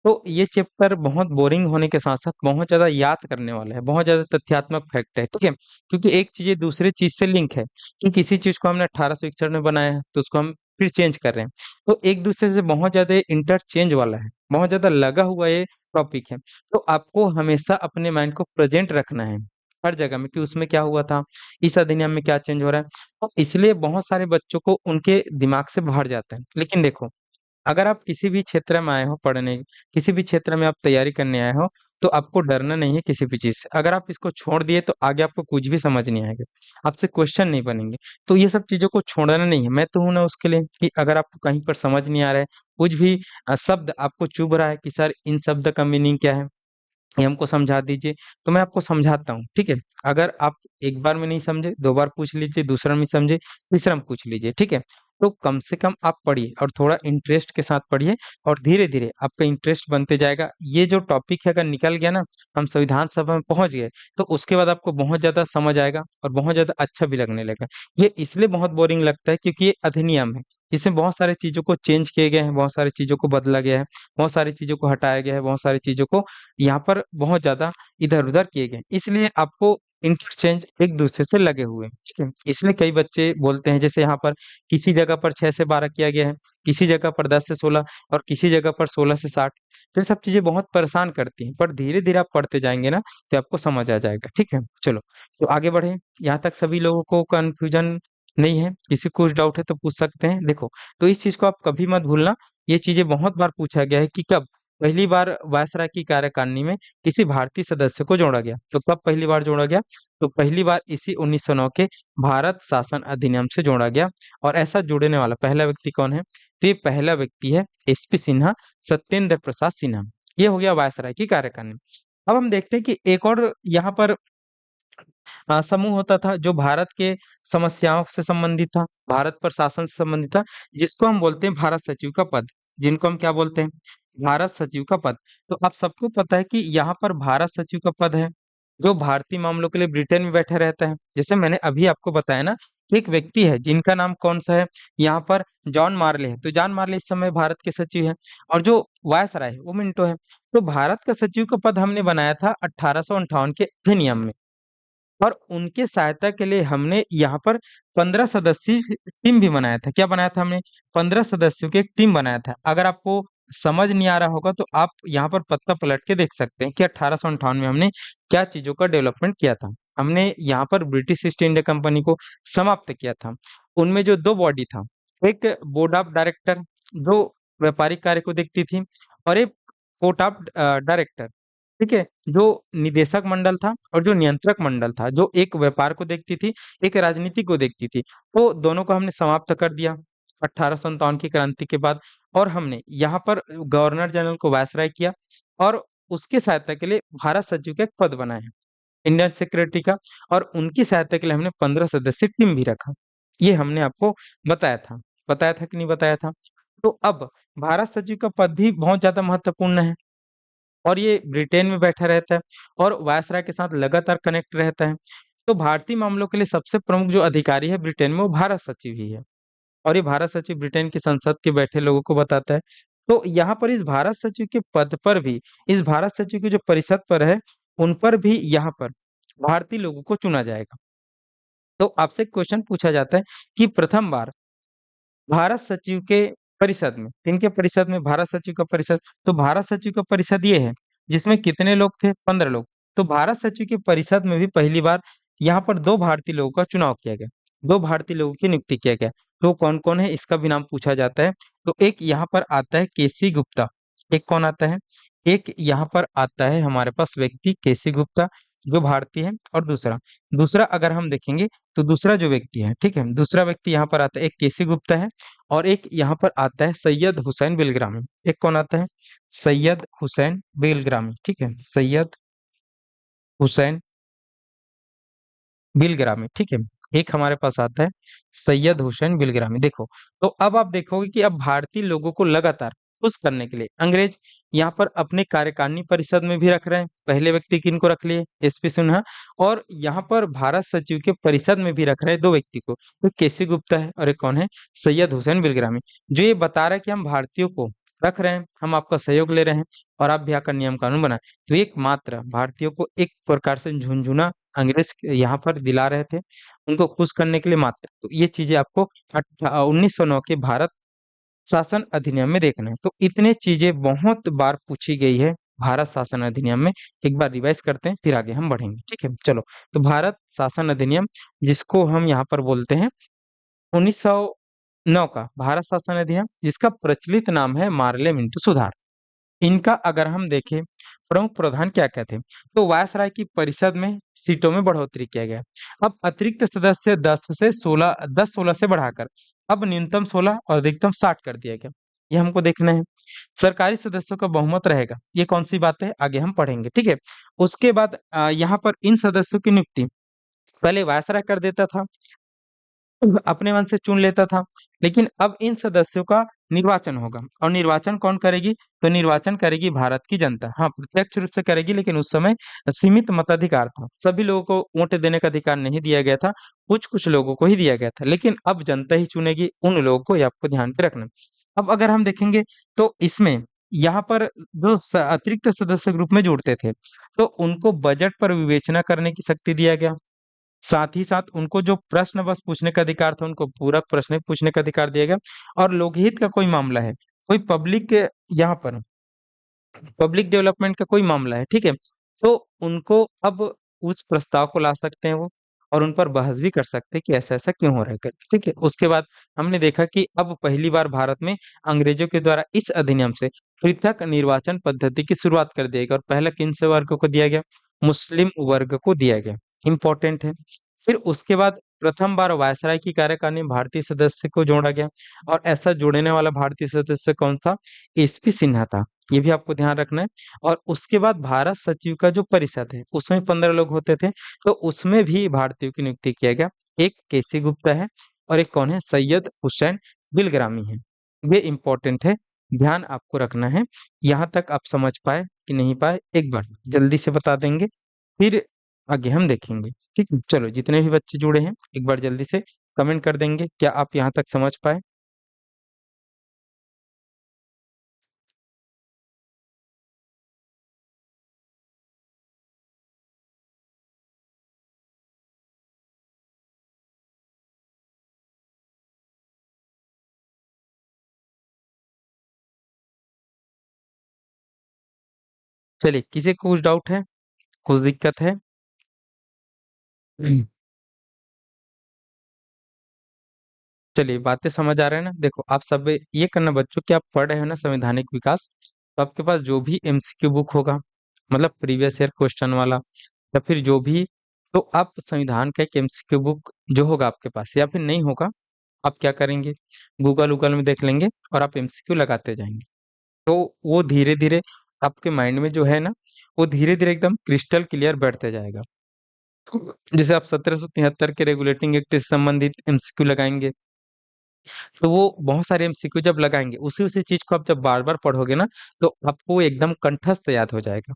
तो ये चैप्टर बहुत बोरिंग होने के साथ साथ बहुत ज्यादा याद करने वाला है, बहुत ज्यादा तथ्यात्मक फैक्ट है, ठीक है। क्योंकि एक चीज दूसरे चीज से लिंक है, कि किसी चीज को हमने 1861 में बनाया है तो उसको हम फिर चेंज कर रहे हैं, तो एक दूसरे से बहुत ज्यादा इंटरचेंज वाला है, बहुत ज्यादा लगा हुआ ये टॉपिक है। तो आपको हमेशा अपने माइंड को प्रेजेंट रखना है हर जगह में, कि उसमें क्या हुआ था, इस अधिनियम में क्या चेंज हो रहा है। तो इसलिए बहुत सारे बच्चों को उनके दिमाग से बाहर जाता है। लेकिन देखो, अगर आप किसी भी क्षेत्र में आए हो पढ़ने, किसी भी क्षेत्र में आप तैयारी करने आए हो, तो आपको डरना नहीं है किसी भी चीज से। अगर आप इसको छोड़ दिए तो आगे आपको कुछ भी समझ नहीं आएगा, आपसे क्वेश्चन नहीं बनेंगे। तो ये सब चीजों को छोड़ना नहीं है। मैं तो हूं ना उसके लिए, कि अगर आपको कहीं पर समझ नहीं आ रहा है, कुछ भी शब्द आपको चुभ रहा है कि सर इन शब्द का मीनिंग क्या है, ये हमको समझा दीजिए, तो मैं आपको समझाता हूँ, ठीक है। अगर आप एक बार में नहीं समझे, 2 बार पूछ लीजिए, दूसरा में समझे, तीसरा में पूछ लीजिए, ठीक है। तो कम से कम आप पढ़िए और थोड़ा इंटरेस्ट के साथ पढ़िए, और धीरे धीरे आपका इंटरेस्ट बनते जाएगा। ये जो टॉपिक है अगर निकल गया ना, हम संविधान सभा में पहुंच गए, तो उसके बाद आपको बहुत ज्यादा समझ आएगा और बहुत ज्यादा अच्छा भी लगने लगेगा। ये इसलिए बहुत बोरिंग लगता है क्योंकि ये अधिनियम है, इसमें बहुत सारी चीजों को चेंज किए गए हैं, बहुत सारी चीजों को बदला गया है, बहुत सारी चीजों को हटाया गया है, बहुत सारी चीजों को यहाँ पर बहुत ज्यादा इधर उधर किए गए, इसलिए आपको इंटरचेंज एक दूसरे से लगे हुए हैं, ठीक है। इसलिए कई बच्चे बोलते हैं, जैसे यहाँ पर किसी जगह पर 6 से 12 किया गया है, किसी जगह पर 10 से 16, और किसी जगह पर 16 से 60। तो ये सब चीजें बहुत परेशान करती हैं, पर धीरे धीरे आप पढ़ते जाएंगे ना, तो आपको समझ आ जाएगा, ठीक है। चलो, तो आगे बढ़े। यहाँ तक सभी लोगों को कंफ्यूजन नहीं है? किसी को कुछ डाउट है तो पूछ सकते हैं। देखो, तो इस चीज को आप कभी मत भूलना, ये चीजें बहुत बार पूछा गया है कि कब पहली बार वायसराय की कार्यकारिणी में किसी भारतीय सदस्य को जोड़ा गया। तो कब पहली बार जोड़ा गया? तो पहली बार इसी 1909 के भारत शासन अधिनियम से जोड़ा गया। और ऐसा जुड़ने वाला पहला व्यक्ति कौन है? तो ये पहला व्यक्ति है एसपी सिन्हा, सत्येंद्र प्रसाद सिन्हा। ये हो गया वायसराय की कार्यकारिणी। अब हम देखते हैं कि एक और यहाँ पर समूह होता था जो भारत के समस्याओं से संबंधित था, भारत पर शासन से संबंधित था, जिसको हम बोलते हैं भारत सचिव का पद। जिनको हम क्या बोलते हैं? भारत सचिव का पद। तो आप सबको पता है कि यहाँ पर भारत सचिव का पद है जो भारतीय मामलों के लिए ब्रिटेन में बैठा रहता है। जैसे मैंने अभी आपको बताया ना कि एक व्यक्ति है जिनका नाम कौन सा है, यहाँ पर जॉन मार्ले है। तो जॉन मार्ले इस समय भारत के सचिव है, और जो वायसराय है वो मिंटो है। तो भारत का सचिव का पद हमने बनाया था 1858 के अधिनियम में, और उनके सहायता के लिए हमने यहाँ पर 15 सदस्यीय टीम भी बनाया था। क्या बनाया था हमने? 15 सदस्यों की एक टीम बनाया था। अगर आपको समझ नहीं आ रहा होगा तो आप यहाँ पर पत्ता पलट के देख सकते हैं कि 1858 में हमने क्या चीजों का डेवलपमेंट किया था। हमने यहाँ पर ब्रिटिश ईस्ट इंडिया कंपनी को समाप्त किया था। उनमें जो दो बॉडी था, एक बोर्ड ऑफ डायरेक्टर जो व्यापारिक कार्य को देखती थी, और एक कोर्ट ऑफ डायरेक्टर, ठीक है, जो निदेशक मंडल था और जो नियंत्रक मंडल था, जो एक व्यापार को देखती थी, एक राजनीति को देखती थी। तो दोनों को हमने समाप्त कर दिया 1857 की क्रांति के बाद, और हमने यहाँ पर गवर्नर जनरल को वायसराय किया, और उसकी सहायता के लिए भारत सचिव का एक पद बनाया इंडियन सेक्रेटरी का, और उनकी सहायता के लिए हमने 15 सदस्यीय टीम भी रखा। ये हमने आपको बताया था कि नहीं बताया था? तो अब भारत सचिव का पद भी बहुत ज्यादा महत्वपूर्ण है, और ये ब्रिटेन में बैठा रहता है और वायसराय के साथ लगातार कनेक्ट रहता है। तो भारतीय मामलों के लिए सबसे प्रमुख जो अधिकारी है ब्रिटेन में, वो भारत सचिव ही है, और ये भारत सचिव ब्रिटेन की संसद के बैठे लोगों को बताता है। तो यहाँ पर इस भारत सचिव के पद पर भी, इस भारत सचिव की जो परिषद पर है, उन पर भी यहाँ पर भारतीय लोगों को चुना जाएगा। तो आपसे क्वेश्चन पूछा जाता है कि प्रथम बार भारत सचिव के परिषद में, किनके परिषद में? भारत सचिव का परिषद। तो भारत सचिव का परिषद ये है जिसमें कितने लोग थे? 15 लोग। तो भारत सचिव की परिषद में भी पहली बार यहाँ पर दो भारतीय लोगों का चुनाव किया गया, दो भारतीय लोगों की नियुक्ति किया गया। तो कौन कौन है इसका भी नाम पूछा जाता है। तो एक यहाँ पर आता है केसी गुप्ता। एक कौन आता है? एक यहाँ पर आता है हमारे पास व्यक्ति केसी गुप्ता, जो भारतीय है। और दूसरा दूसरा अगर हम देखेंगे तो दूसरा जो व्यक्ति है, ठीक है, दूसरा व्यक्ति यहाँ पर आता है, एक केसी गुप्ता है, और एक यहाँ पर आता है सैयद हुसैन बिलग्रामी। एक कौन आता है? सैयद हुसैन बिलग्रामी, ठीक है, सैयद हुसैन बिलग्रामी, ठीक है। एक हमारे पास आता है सैयद हुसैन बिलग्रामी। देखो, तो अब आप देखोगे कि अब भारतीय लोगों को लगातार खुश करने के लिए अंग्रेज यहाँ पर अपने कार्यकारिणी परिषद में भी रख रहे हैं। पहले व्यक्ति किनको रख लिए? एसपी सिन्हा। और यहाँ पर भारत सचिव के परिषद में भी रख रहे हैं दो व्यक्ति को, एक केसी गुप्ता है और एक कौन है? सैयद हुसैन बिलग्रामी। जो ये बता रहा है कि हम भारतीयों को रख रहे हैं, हम आपका सहयोग ले रहे हैं, और आप भी आकर नियम कानून बनाए। तो एकमात्र भारतीयों को एक प्रकार से झुंझुना अंग्रेज यहाँ पर दिला रहे थे, उनको खुश करने के लिए मात्र। तो ये चीजें आपको 1909 के भारत शासन अधिनियम में देखना है। तो इतने चीजें बहुत बार पूछी गई है भारत शासन अधिनियम में। एक बार रिवाइज करते हैं, फिर आगे हम बढ़ेंगे, ठीक है। चलो, तो भारत शासन अधिनियम, जिसको हम यहाँ पर बोलते हैं 1909 का भारत शासन अधिनियम, जिसका प्रचलित नाम है मार्ले मिंटो सुधार। इनका अगर हम देखें प्रमुख प्रावधान क्या क्या थे, तो वायसराय की परिषद में सीटों में बढ़ोतरी किया गया। अब अतिरिक्त सदस्य 10 16 से बढ़ाकर अब न्यूनतम 16 और अधिकतम 60 कर दिया गया। ये हमको देखना है। सरकारी सदस्यों का बहुमत रहेगा। ये कौन सी बात है, आगे हम पढ़ेंगे, ठीक है। उसके बाद यहाँ पर इन सदस्यों की नियुक्ति पहले वायसराय कर देता था, अपने मन से चुन लेता था, लेकिन अब इन सदस्यों का निर्वाचन होगा। और निर्वाचन कौन करेगी? तो निर्वाचन करेगी भारत की जनता। हाँ, प्रत्यक्ष रूप से करेगी, लेकिन उस समय सीमित मताधिकार था, सभी लोगों को वोट देने का अधिकार नहीं दिया गया था, कुछ कुछ लोगों को ही दिया गया था। लेकिन अब जनता ही चुनेगी उन लोगों को, ये आपको ध्यान पे रखना। अब अगर हम देखेंगे तो इसमें यहाँ पर जो अतिरिक्त सदस्य ग्रुप में जुड़ते थे, तो उनको बजट पर विवेचना करने की शक्ति दिया गया। साथ ही साथ उनको जो प्रश्न बस पूछने का अधिकार था, उनको पूरक प्रश्न पूछने का अधिकार दिया गया। और लोकहित का कोई मामला है, कोई पब्लिक यहाँ पर पब्लिक डेवलपमेंट का कोई मामला है, ठीक है, तो उनको अब उस प्रस्ताव को ला सकते हैं वो, और उन पर बहस भी कर सकते हैं कि ऐसा ऐसा क्यों हो रहा है करके, ठीक है। उसके बाद हमने देखा कि अब पहली बार भारत में अंग्रेजों के द्वारा इस अधिनियम से पृथक निर्वाचन पद्धति की शुरुआत कर दिया गया, और पहला किन से वर्ग को दिया गया? मुस्लिम वर्ग को दिया गया। इंपॉर्टेंट है। फिर उसके बाद प्रथम बार वायसराय की कार्यकारिणी में भारतीय सदस्य को जोड़ा गया। और ऐसा जोड़ने वाला भारतीय सदस्य कौन था? एसपी सिन्हा था। ये भी आपको ध्यान रखना है। और उसके बाद भारत सचिव का जो परिषद है उसमें 15 लोग होते थे, तो उसमें भी भारतीयों की नियुक्ति किया गया। एक केसी गुप्ता है और एक कौन है? सैयद हुसैन बिलग्रामी है। ये इंपॉर्टेंट है, ध्यान आपको रखना है। यहाँ तक आप समझ पाए कि नहीं पाए, एक बार जल्दी से बता देंगे, फिर आगे हम देखेंगे। ठीक है, चलो जितने भी बच्चे जुड़े हैं एक बार जल्दी से कमेंट कर देंगे, क्या आप यहाँ तक समझ पाए? चलिए, किसी को कुछ डाउट है, कुछ दिक्कत है? चलिए, बातें समझ आ रहे हैं ना? देखो, आप सब ये करना बच्चों कि आप पढ़ रहे हो ना संवैधानिक विकास, तो आपके पास जो भी एमसीक्यू बुक होगा, मतलब प्रीवियस ईयर क्वेश्चन वाला, या फिर जो भी, तो आप संविधान का एक एमसीक्यू बुक जो होगा आपके पास, या फिर नहीं होगा, आप क्या करेंगे, गूगल गूगल में देख लेंगे और आप एमसीक्यू लगाते जाएंगे। तो वो धीरे धीरे आपके माइंड में जो है ना, वो धीरे धीरे एकदम क्रिस्टल क्लियर बैठते जाएगा। जैसे आप 1773 के रेगुलेटिंग एक्ट से संबंधित एमसीक्यू लगाएंगे, तो वो बहुत सारे एमसीक्यू जब लगाएंगे, उसी उसी चीज को आप जब बार बार पढ़ोगे ना, तो आपको एकदम कंठस्थ याद हो जाएगा।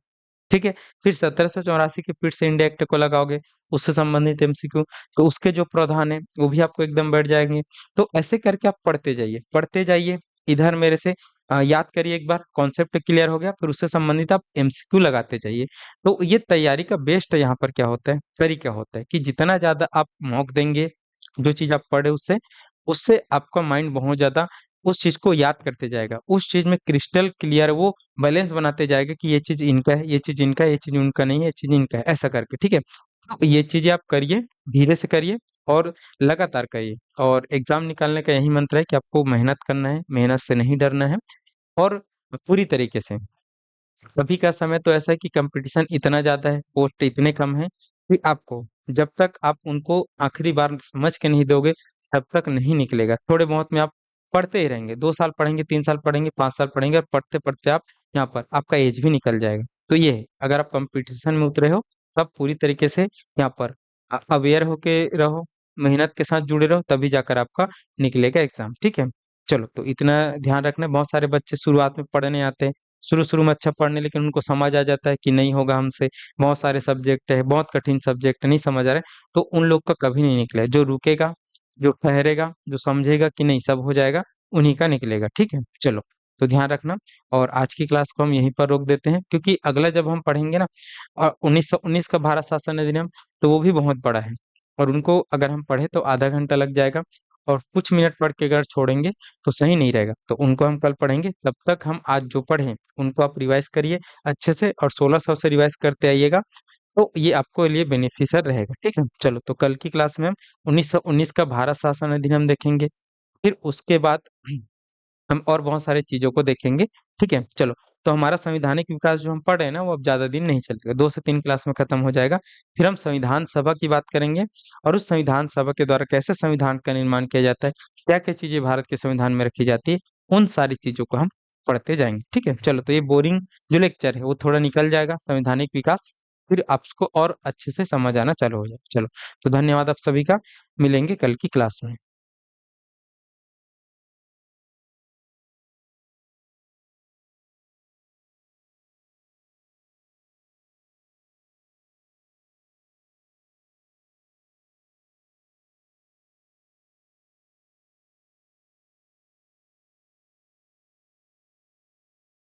ठीक है। फिर 1784 के फिर से इंडिया एक्ट को लगाओगे, उससे संबंधित एमसीक्यू, तो उसके जो प्रावधान है वो भी आपको एकदम बैठ जाएंगे। तो ऐसे करके आप पढ़ते जाइए, पढ़ते जाइए। इधर मेरे से याद करिए, एक बार कॉन्सेप्ट क्लियर हो गया, फिर उससे संबंधित आप एमसीक्यू लगाते जाइए। तो ये तैयारी का बेस्ट यहाँ पर क्या होता है, तरीका होता है कि जितना ज्यादा आप मॉक देंगे, जो चीज आप पढ़े उससे उससे आपका माइंड बहुत ज्यादा उस चीज को याद करते जाएगा, उस चीज में क्रिस्टल क्लियर वो बैलेंस बनाते जाएगा कि ये चीज इनका है, ये चीज इनका है, ये चीज उनका नहीं है, ये चीज इनका है, ऐसा करके। ठीक है, तो ये चीजें आप करिए, धीरे से करिए और लगातार करिए। और एग्जाम निकालने का यही मंत्र है कि आपको मेहनत करना है, मेहनत से नहीं डरना है, और पूरी तरीके से। अभी का समय तो ऐसा है कि कंपटीशन इतना ज्यादा है, पोस्ट इतने कम है कि आपको, जब तक आप उनको आखिरी बार समझ के नहीं दोगे, तब तक नहीं निकलेगा। थोड़े बहुत में आप पढ़ते ही रहेंगे, 2 साल पढ़ेंगे, 3 साल पढ़ेंगे, 5 साल पढ़ेंगे, और पढ़ते पढ़ते आप यहाँ पर आपका एज भी निकल जाएगा। तो ये है, अगर आप कंपटीशन में उतरे हो, तब पूरी तरीके से यहाँ पर अवेयर होके रहो, मेहनत के साथ जुड़े रहो, तभी जाकर आपका निकलेगा एग्जाम। ठीक है, चलो, तो इतना ध्यान रखना। बहुत सारे बच्चे शुरुआत में पढ़ने आते हैं, शुरू शुरू में अच्छा पढ़ने, लेकिन उनको समझ आ जाता है कि नहीं होगा हमसे, बहुत सारे सब्जेक्ट है, बहुत कठिन सब्जेक्ट है, नहीं समझ आ रहा है, तो उन लोग का कभी नहीं निकले। जो रुकेगा, जो ठहरेगा, जो समझेगा कि नहीं सब हो जाएगा, उन्हीं का निकलेगा। ठीक है, चलो, तो ध्यान रखना। और आज की क्लास को हम यहीं पर रोक देते हैं, क्योंकि अगला जब हम पढ़ेंगे ना, 1919 का भारत शासन अधिनियम, तो वो भी बहुत बड़ा है, और उनको अगर हम पढ़े तो आधा घंटा लग जाएगा, और कुछ मिनट पढ़ के अगर छोड़ेंगे तो सही नहीं रहेगा। तो उनको हम कल पढ़ेंगे, तब तक हम आज जो पढ़े उनको आप रिवाइज करिए अच्छे से, और 1600 से रिवाइज करते आइएगा, तो ये आपको लिए बेनिफिशियल रहेगा। ठीक है, चलो, तो कल की क्लास में हम 1919 का भारत शासन अधिनियम देखेंगे, फिर उसके बाद हम और बहुत सारी चीजों को देखेंगे। ठीक है, चलो, तो हमारा संवैधानिक विकास जो हम पढ़ रहे हैं ना, वो अब ज्यादा दिन नहीं चलेगा, 2 से 3 क्लास में खत्म हो जाएगा। फिर हम संविधान सभा की बात करेंगे, और उस संविधान सभा के द्वारा कैसे संविधान का निर्माण किया जाता है, क्या क्या चीजें भारत के संविधान में रखी जाती है, उन सारी चीजों को हम पढ़ते जाएंगे। ठीक है, चलो, तो ये बोरिंग जो लेक्चर है वो थोड़ा निकल जाएगा, संवैधानिक विकास, फिर आपको और अच्छे से समझ आना चालू हो जाएगा। चलो, तो धन्यवाद आप सभी का, मिलेंगे कल की क्लास में।